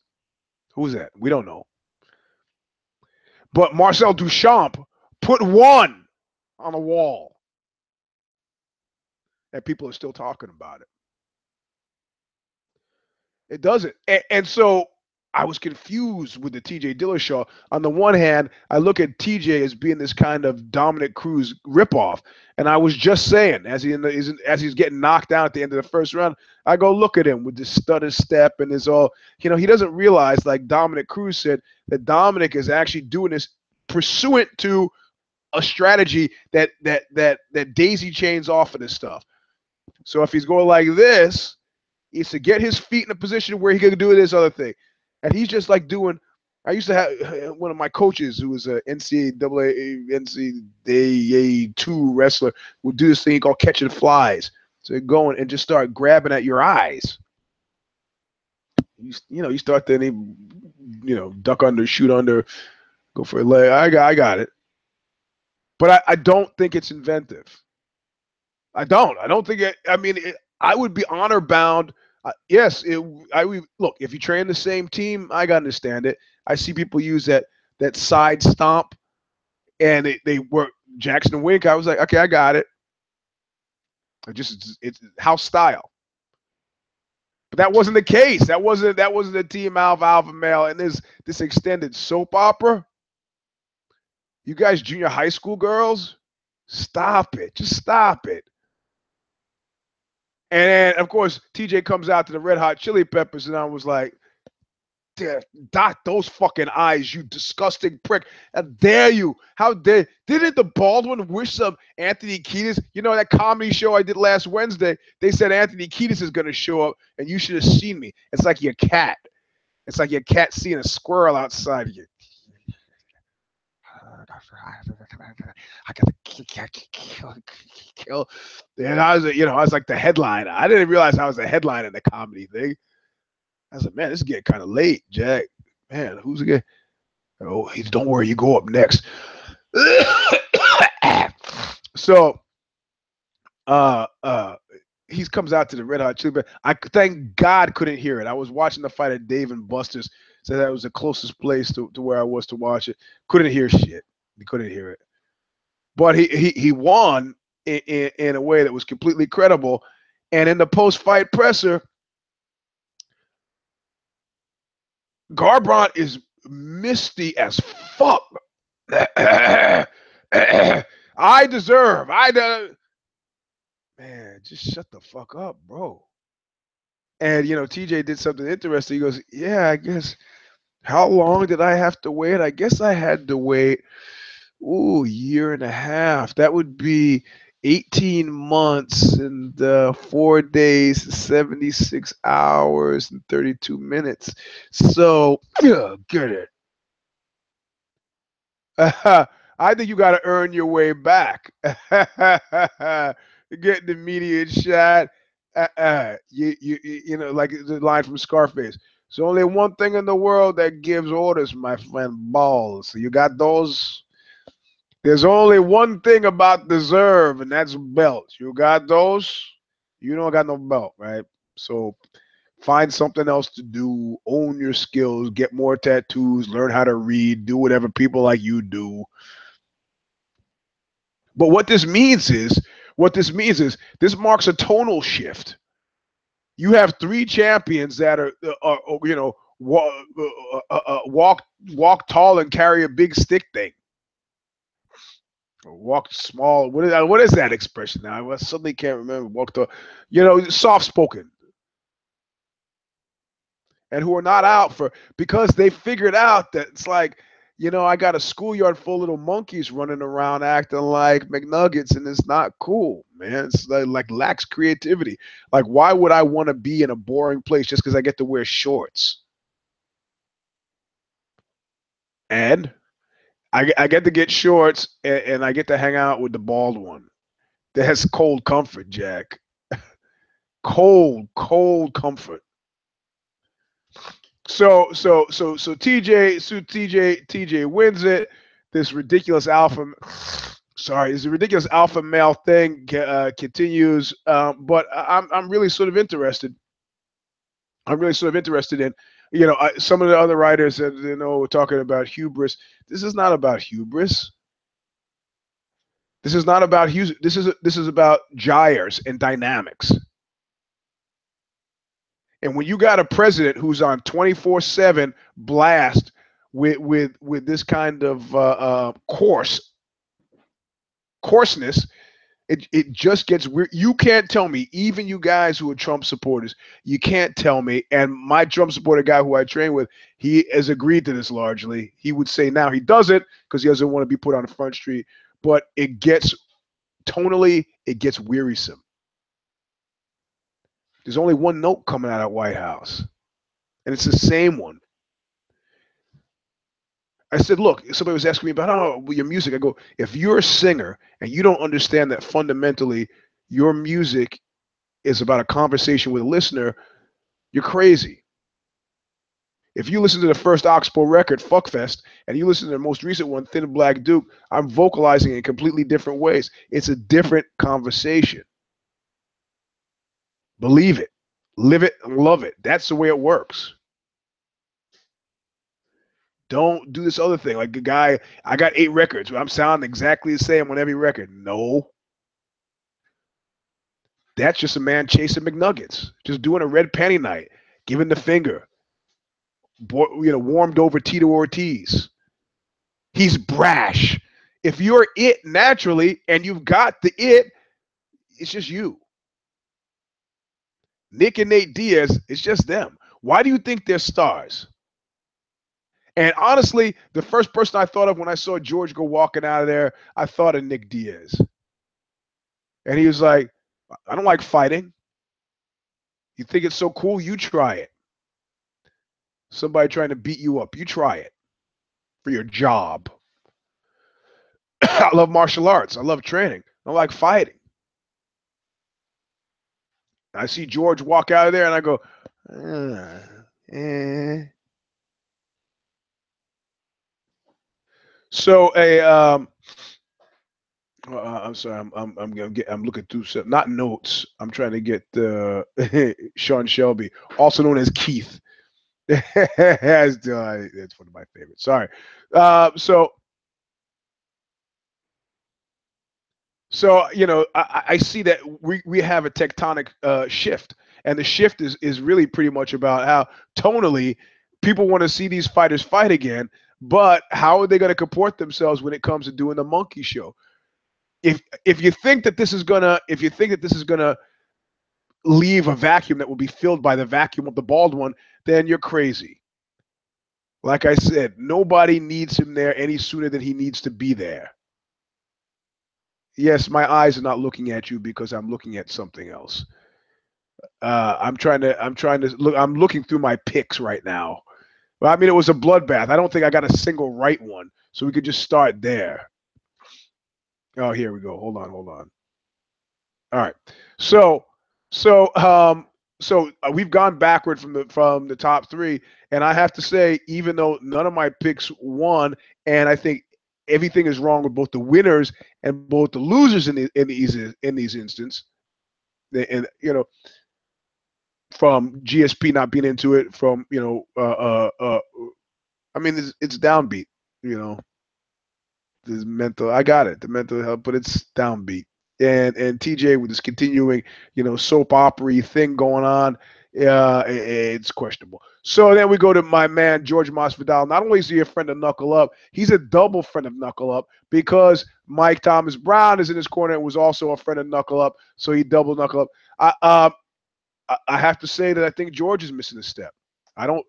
Who's that? We don't know. But Marcel Duchamp put one on the wall. And people are still talking about it. It doesn't. And so I was confused with the TJ Dillashaw. On the one hand, I look at TJ as being this kind of Dominic Cruz ripoff. And I was just saying, as he's getting knocked down at the end of the first round, I go look at him with this stutter step and his all, he doesn't realize, like Dominic Cruz said, that Dominic is actually doing this pursuant to a strategy that daisy chains off of this stuff. So if he's going like this, he's to get his feet in a position where he can do this other thing. And he's just like doing. I used to have one of my coaches who was a NCAA 2 wrestler would do this thing called catching flies. So you go and just start grabbing at your eyes. You start then duck under, shoot under, go for a leg. I got it. But I don't think it's inventive. I don't think it. I mean, I would be honor bound. Yes, I would look. If you train the same team, I gotta understand it. I see people use that side stomp, and they work Jackson and Wink. I was like, okay, I got it. It's house style. But that wasn't the case. That wasn't the team alpha male, and this extended soap opera. You guys, junior high school girls, stop it. Just stop it. And then, of course, TJ comes out to the Red Hot Chili Peppers, and I was like, dot those fucking eyes, you disgusting prick. How dare you? How dare. Didn't the Baldwin wish some Anthony Kiedis? You know, that comedy show I did last Wednesday, they said Anthony Kiedis is going to show up, and you should have seen me. It's like your cat. It's like your cat seeing a squirrel outside of you. I got to kill. And I was like the headline. I didn't realize I was the headline in the comedy thing. I was like, man, this is getting kind of late, Jack. Man, who's again? Oh, don't worry, you go up next. So, he comes out to the Red Hot Chili Peppers. I thank God couldn't hear it. I was watching the fight at Dave and Buster's, so that was the closest place to where I was to watch it. Couldn't hear shit. He couldn't hear it. But he won in a way that was completely credible. And in the post-fight presser, Garbrandt is misty as fuck. I deserve. Man, just shut the fuck up, bro. And, TJ did something interesting. He goes, yeah, I guess, how long did I have to wait? I guess I had to wait, year and a half. That would be 18 months and 4 days, 76 hours and 32 minutes. So, get it. I think you got to earn your way back. Getting the immediate shot. You know, like the line from Scarface. There's only one thing in the world that gives orders, my friend, balls. So you got those. There's only one thing about deserve, and that's belts. You got those. You don't got no belt, right? So find something else to do. Own your skills. Get more tattoos. Learn how to read. Do whatever people like you do. But what this means is this marks a tonal shift. You have 3 champions that are walk tall and carry a big stick thing. Or walk small. What is that expression now? I suddenly can't remember. Walk tall, soft spoken. And who are not out because they figured out that it's like, I got a schoolyard full of little monkeys running around acting like McNuggets, and it's not cool, man. It's like lacks creativity. Like, why would I want to be in a boring place just because I get to wear shorts? And I get to get shorts, and I get to hang out with the bald one. That's cold comfort, Jack. Cold comfort. So TJ wins it. This ridiculous alpha male thing continues. But I'm really sort of interested. I'm really sort of interested in, some of the other writers that were talking about hubris. This is not about hubris. This is not about this is about gyres and dynamics. And when you got a president who's on 24/7 blast with this kind of coarseness, it just gets weird. You can't tell me, even you guys who are Trump supporters, you can't tell me. And my Trump supporter guy who I train with, he has agreed to this largely. He would say now he doesn't because he doesn't want to be put on the front street. but it gets tonally, it gets wearisome. There's only one note coming out of White House, and it's the same one. I said, look, somebody was asking me about, oh, your music. I go, if you're a singer and you don't understand that fundamentally your music is about a conversation with a listener, you're crazy. If you listen to the first Oxbow record, Fuckfest, and you listen to the most recent one, Thin Black Duke, I'm vocalizing in completely different ways. It's a different conversation. Believe it, live it, love it. That's the way it works. Don't do this other thing. Like the guy, I got 8 records. I'm sounding exactly the same on every record. No. That's just a man chasing McNuggets, just doing a red panty night, giving the finger, warmed over Tito Ortiz. He's brash. If you're it naturally and you've got the it, it's just you. Nick and Nate Diaz, it's just them. Why do you think they're stars? And honestly, the first person I thought of when I saw George go walking out of there, I thought of Nick Diaz. And he was like, I don't like fighting. You think it's so cool? You try it. Somebody trying to beat you up, you try it for your job. I love martial arts. I love training. I like fighting. I see George walk out of there and I go, eh. So I'm sorry, I'm looking through some, not notes. I'm trying to get Sean Shelby, also known as Keith. That's one of my favorites. Sorry. So I see that we have a tectonic shift, and the shift is really pretty much about how tonally people want to see these fighters fight again, but how are they going to comport themselves when it comes to doing the monkey show? If you think that this is gonna leave a vacuum that will be filled by the vacuum of the bald one, then you're crazy. Like I said, nobody needs him there any sooner than he needs to be there. Yes, my eyes are not looking at you because I'm looking at something else. I'm trying to look. I'm looking through my picks right now. Well, I mean, it was a bloodbath. I don't think I got a single right one, so we could just start there. Oh, here we go. Hold on. All right. So, we've gone backward from the top 3, and I have to say, even though none of my picks won, and I think everything is wrong with both the winners and both the losers in these instances, and from GSP not being into it, from I mean, it's downbeat, this mental. I got it, the mental health, but it's downbeat. And TJ with this continuing, soap opera thing going on, it's questionable. So then we go to my man George Masvidal. Not only is he a friend of Knuckle Up, he's a double friend of Knuckle Up because Mike Thomas Brown is in his corner and was also a friend of Knuckle Up. So he double Knuckle Up. I have to say that I think George is missing a step. I don't.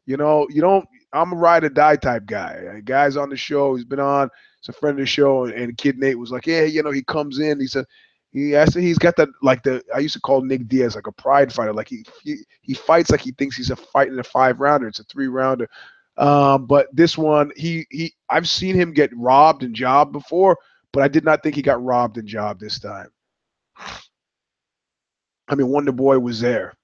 You don't. I'm a ride or die type guy. Guys on the show, he's been on. He's a friend of the show, and Kid Nate was like, yeah, he comes in. He said, I said he's got that I used to call Nick Diaz like a pride fighter. Like he fights like he thinks he's fighting a 5-rounder. It's a 3-rounder. But this one, I've seen him get robbed and jobbed before, but I did not think he got robbed and jobbed this time. I mean, Wonder Boy was there.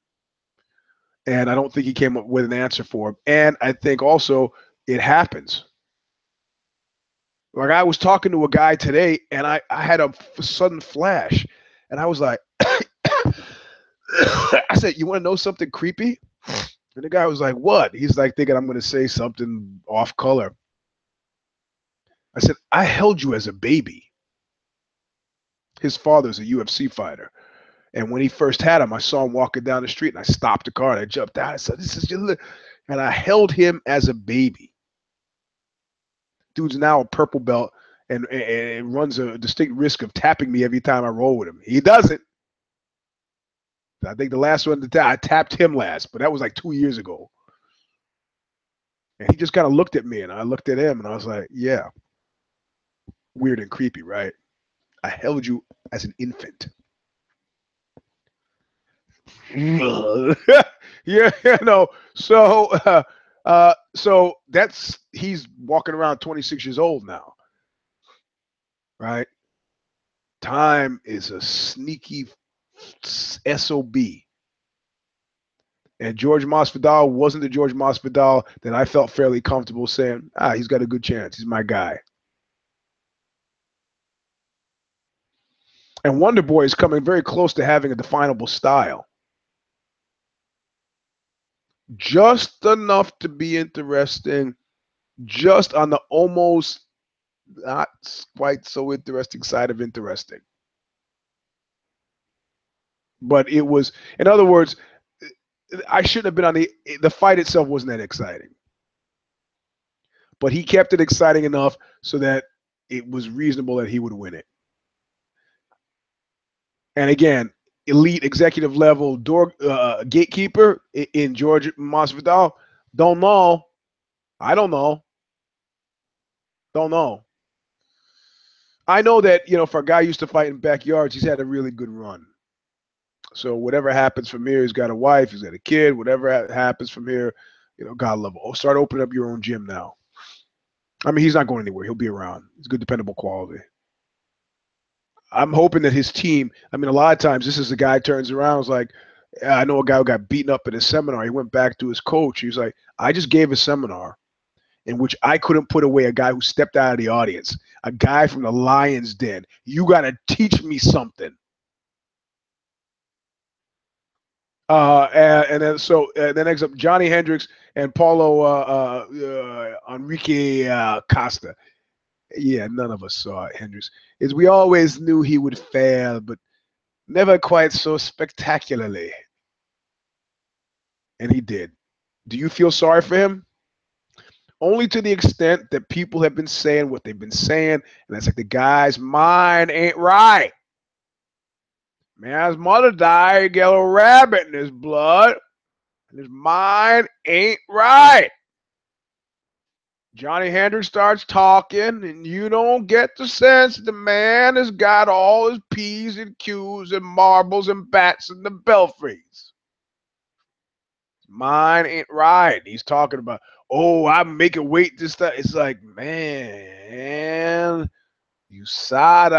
And I don't think he came up with an answer for him. And I think also it happens. Like I was talking to a guy today, and I had a sudden flash, and I was like, I said, "You want to know something creepy?" And the guy was like, "What?" He's like thinking I'm going to say something off color. I said, "I held you as a baby." His father's a UFC fighter. And when he first had him, I saw him walking down the street, and I stopped the car, and I jumped out. I said, "This is your," and I held him as a baby. Dude's now a purple belt and runs a distinct risk of tapping me every time I roll with him. He doesn't. I think the last one I tapped him last, but that was like 2 years ago. And he just kind of looked at me, and I looked at him, and I was like, "Yeah." Weird and creepy, right? I held you as an infant. Yeah, so that's, he's walking around 26 years old now, right? Time is a sneaky SOB. And George Masvidal wasn't the George Masvidal that I felt fairly comfortable saying, he's got a good chance. He's my guy. And Wonder Boy is coming very close to having a definable style. Just enough to be interesting, just on the almost not quite so interesting side of interesting. But it was, in other words, I shouldn't have been on the fight itself wasn't that exciting. But he kept it exciting enough so that it was reasonable that he would win it. And again, elite executive level gatekeeper in George Masvidal, don't know. I don't know. Don't know. I know that, for a guy who used to fight in backyards, he's had a really good run. So whatever happens from here, he's got a wife, he's got a kid, whatever happens from here, God love him. Oh, start opening up your own gym now. I mean, he's not going anywhere. He'll be around. He's good, dependable quality. I'm hoping that his team, I mean, a lot of times this is the guy turns around, is like, I know a guy who got beaten up at a seminar. He went back to his coach. He was like, I just gave a seminar in which I couldn't put away a guy who stepped out of the audience, a guy from the Lion's Den. You got to teach me something. And then next up, Johnny Hendricks and Paulo Enrique Costa. Yeah, none of us saw Hendricks. We always knew he would fail, but never quite so spectacularly. And he did. Do you feel sorry for him? Only to the extent that people have been saying what they've been saying, and that's like the guy's mind ain't right. Man, his mother died, he got a rabbit in his blood, and his mind ain't right. Johnny Hendricks starts talking, and you don't get the sense the man has got all his P's and Q's and marbles and bats in the belfries. His mind ain't right. He's talking about, I'm making weight this time. It's like, man, USADA.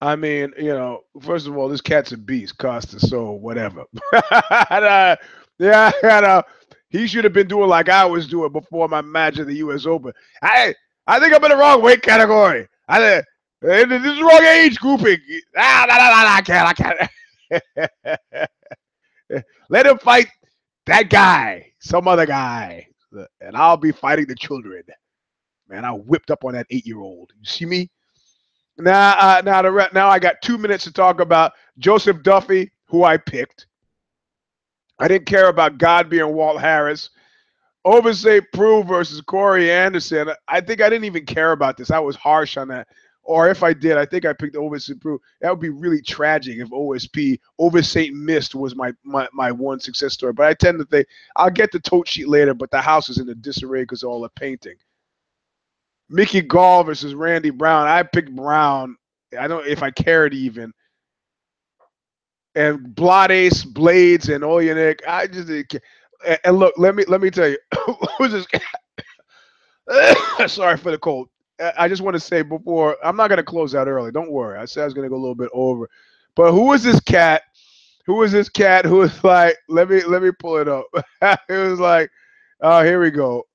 I mean, first of all, this cat's a beast, Costa, so whatever. He should have been doing like I was doing before my match at the U.S. Open. I think I'm in the wrong weight category. This is the wrong age grouping. I can't. Let him fight that guy, some other guy, and I'll be fighting the children. Man, I whipped up on that 8-year-old. You see me? Now I got 2 minutes to talk about Joseph Duffy, who I picked. I didn't care about Godby and Walt Harris. Oversay Prue versus Corey Anderson. I think I didn't even care about this. I was harsh on that. Or if I did, I think I picked Oversay Prue. That would be really tragic if Oversay missed was my one success story. But I tend to think I'll get the tote sheet later, but the house is in a disarray because of all the painting. Mickey Gall versus Randy Brown. I picked Brown. I don't know if I cared even. And Blades, Blades, and Olenek. I just didn't care. And look, let me tell you, who's this? Sorry for the cold. I just want to say before, I'm not gonna close out early. Don't worry. I said I was gonna go a little bit over. But who is this cat? Who is this cat who is like? Let me pull it up. It was like, here we go.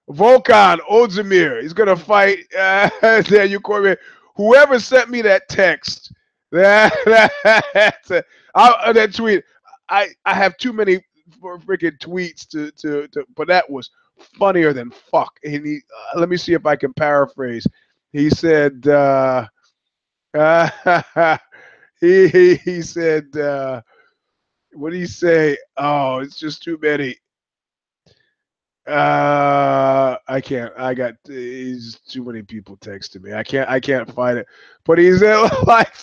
Volkan Ozdemir. He's gonna fight Daniel Cormier. Whoever sent me that text, that tweet. I have too many freaking tweets to but that was funnier than fuck. And let me see if I can paraphrase. He said he said what did he say? Oh, it's just too many. I can't. He's too many people texting me. I can't find it. But he's like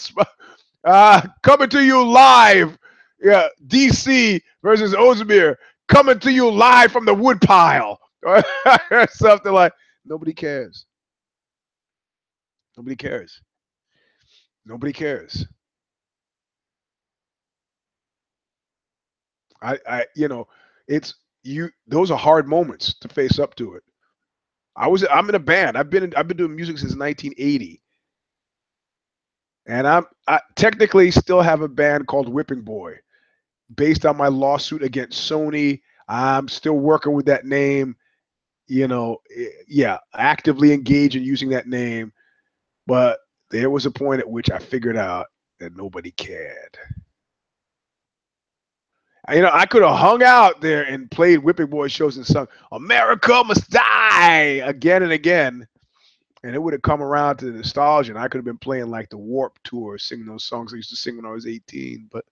coming to you live. Yeah, DC versus Ozdemir. coming to you live from the woodpile or something like. Nobody cares. Nobody cares. Nobody cares. It's you. Those are hard moments to face up to it. I'm in a band. I've been doing music since 1980, and I technically still have a band called Whipping Boy, based on my lawsuit against Sony. I'm still working with that name. Yeah, actively engaged in using that name. But there was a point at which I figured out that nobody cared. I could have hung out there and played Whipping Boy shows and sung "America Must Die" again and again, and it would have come around to the nostalgia, and I could have been playing like the Warp Tour, singing those songs I used to sing when I was 18. But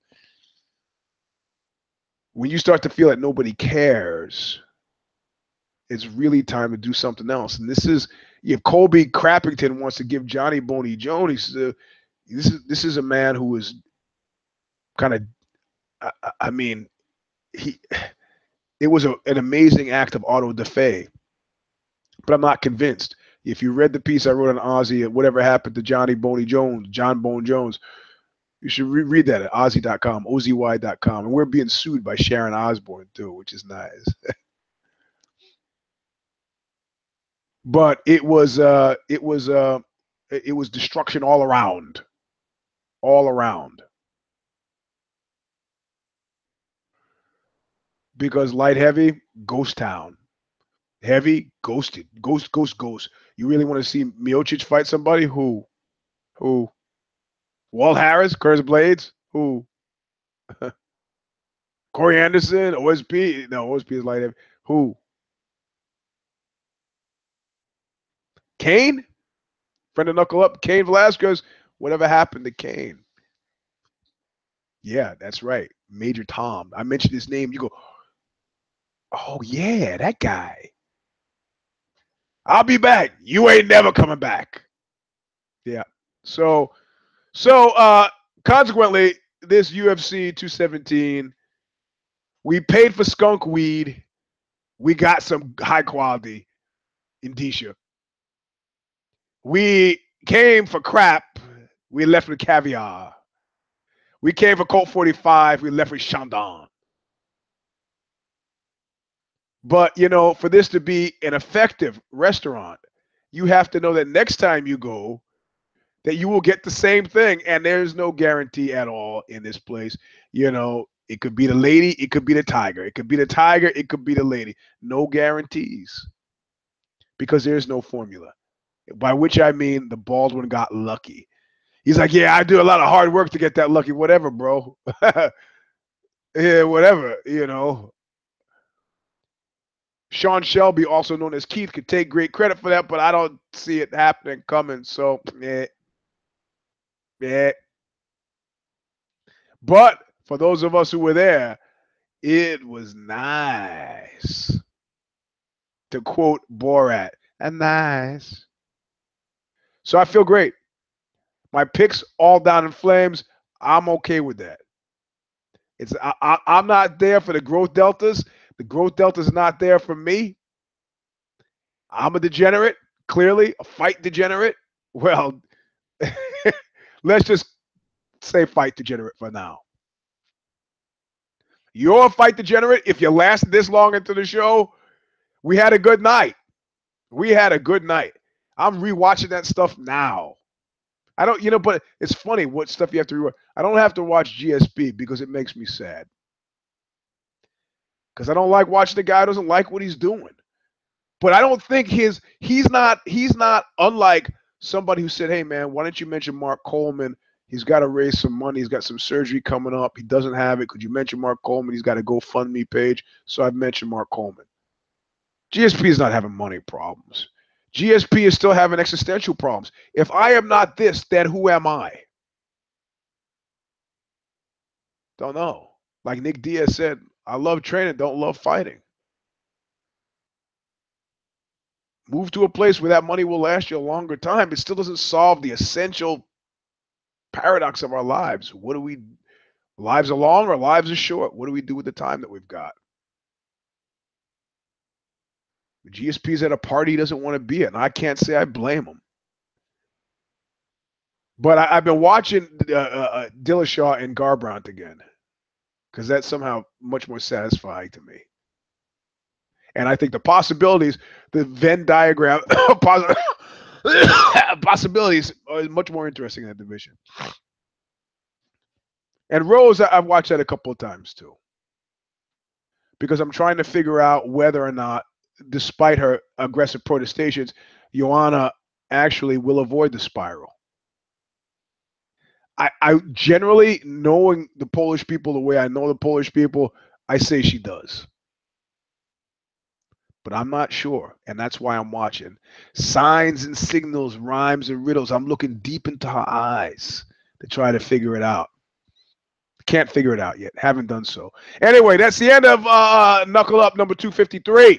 when you start to feel that nobody cares, it's really time to do something else. And this is, if Colby Crappington wants to give Johnny Boney Jones, this is a man who is kind of, I mean, it was an amazing act of auto da fe, but I'm not convinced. If you read the piece I wrote on Ozzy, whatever happened to Johnny Boney Jones, John Bone Jones, you should read that at Ozzy.com, OZY.com. And we're being sued by Sharon Osbourne too, which is nice. But it was destruction all around. All around. Because light heavy, ghost town. Heavy, ghosted. Ghost, ghost, ghost. You really want to see Miocic fight somebody? Who? Who? Walt Harris, Curtis Blades? Who? Corey Anderson, OSP? No, OSP is light heavy. Who? Kane? Friend of Knuckle Up? Kane Velasquez? Whatever happened to Kane? Yeah, that's right. Major Tom. I mentioned his name. You go, oh, yeah, that guy. I'll be back. You ain't never coming back. Yeah. So consequently, this UFC 217, we paid for skunk weed. We got some high quality indicia. We came for crap. We left with caviar. We came for Colt 45. We left with Chandon. But, for this to be an effective restaurant, you have to know that next time you go, that you will get the same thing. And there's no guarantee at all in this place. It could be the lady, it could be the tiger. It could be the tiger, it could be the lady. No guarantees. Because there's no formula. By which I mean the Baldwin got lucky. He's like, yeah, I do a lot of hard work to get that lucky. Whatever, bro. Yeah, whatever, Sean Shelby, also known as Keith, could take great credit for that, but I don't see it happening coming. So, yeah. But for those of us who were there, it was nice. To quote Borat, and nice. So I feel great. My picks all down in flames. I'm okay with that. I'm not there for the growth deltas. The growth deltas is not there for me. I'm a degenerate, clearly a fight degenerate. Well, let's just say fight degenerate for now. You're a fight degenerate. If you lasted this long into the show, we had a good night. We had a good night. I'm rewatching that stuff now. I don't, but it's funny what stuff you have to rewatch. I don't have to watch GSP because it makes me sad. Because I don't like watching the guy who doesn't like what he's doing. But I don't think he's not unlike somebody who said, hey man, why don't you mention Mark Coleman? He's got to raise some money. He's got some surgery coming up. He doesn't have it. Could you mention Mark Coleman? He's got a GoFundMe page. So I've mentioned Mark Coleman. GSP is not having money problems. GSP is still having existential problems. If I am not this, then who am I? Don't know. Like Nick Diaz said, I love training, don't love fighting. Move to a place where that money will last you a longer time. It still doesn't solve the essential paradox of our lives. Lives are long or lives are short? What do we do with the time that we've got? GSP's at a party he doesn't want to be at, and I can't say I blame him. But I've been watching Dillashaw and Garbrandt again because that's somehow much more satisfying to me. And I think the possibilities, the Venn diagram possibilities are much more interesting in that division. And Rose, I've watched that a couple of times too. Because I'm trying to figure out whether or not, despite her aggressive protestations, Joanna actually will avoid the spiral. I generally, knowing the Polish people the way I know the Polish people, I say she does. But I'm not sure, and that's why I'm watching. Signs and signals, rhymes and riddles. I'm looking deep into her eyes to try to figure it out. Can't figure it out yet. Haven't done so. Anyway, that's the end of Knuckle Up number 253.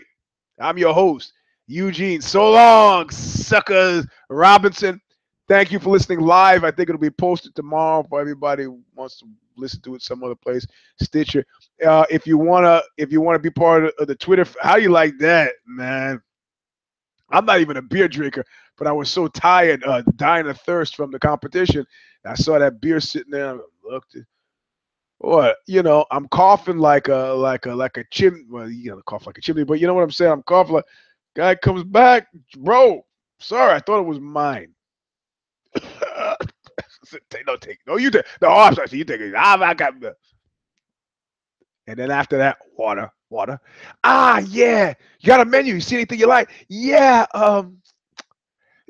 I'm your host, Eugene. So long, suckers. Robinson. Thank you for listening live. I think it'll be posted tomorrow for everybody who wants to listen to it some other place. Stitcher. If you wanna be part of the Twitter, how you like that, man? I'm not even a beer drinker, but I was so tired, dying of thirst from the competition. I saw that beer sitting there. I looked. What, I'm coughing like a chimney. Well, you gotta cough like a chimney, but you know what I'm saying. I'm coughing like guy comes back, bro. Sorry, I thought it was mine. No, you take. No, I'm sorry. You take it. I got. And then after that, water. Ah, yeah. You got a menu. You see anything you like? Yeah.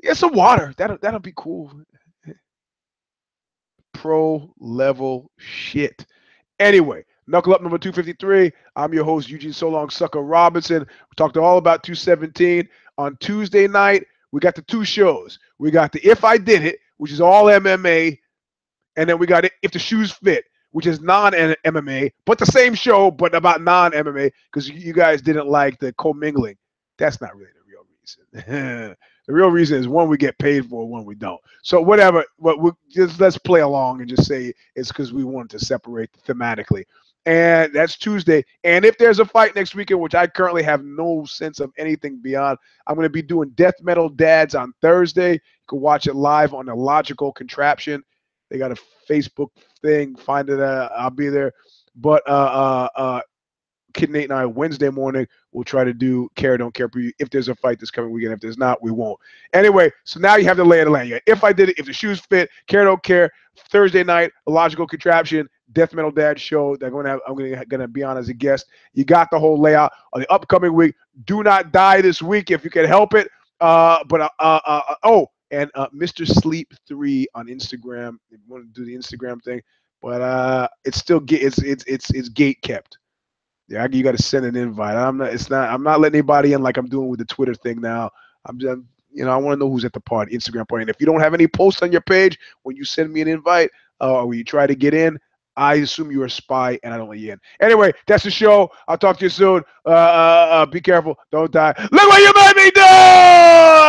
Yeah, some water. That'll be cool. Pro level shit. Anyway, Knuckle Up number 253. I'm your host, Eugene So Long Sucker Robinson. We talked all about 217. On Tuesday night, we got the two shows. We got the If I Did It, which is all MMA, and then we got If the Shoes Fit, which is non-MMA, but the same show, but about non-MMA, because you guys didn't like the commingling. That's not really the real reason. The real reason is one we get paid for, one we don't. So whatever, let's play along and just say it's because we wanted to separate thematically. And that's Tuesday. And if there's a fight next weekend, which I currently have no sense of anything beyond, I'm going to be doing Death Metal Dads on Thursday. You can watch it live on the Logical Contraption. They got a Facebook thing. Find it. I'll be there. But Kid Nate and I Wednesday morning we'll try to do Care or Don't Care preview if there's a fight this coming weekend. If there's not, we won't. Anyway, so now you have the lay of the land. If I Did It, If the Shoes Fit, Care or Don't Care, Thursday night, a Logical Contraption, Death Metal Dad show that I'm gonna be on as a guest. You got the whole layout on the upcoming week. Do not die this week if you can help it. And Mr. Sleep 3 on Instagram. If you want to do the Instagram thing, but it's still it's gate kept. Yeah, you got to send an invite. I'm not letting anybody in like I'm doing with the Twitter thing now. I'm just, I want to know who's at the party, Instagram party. And if you don't have any posts on your page when you send me an invite or when you try to get in, I assume you're a spy and I don't let you in. Anyway, that's the show. I'll talk to you soon. Be careful. Don't die. Look what you made me do!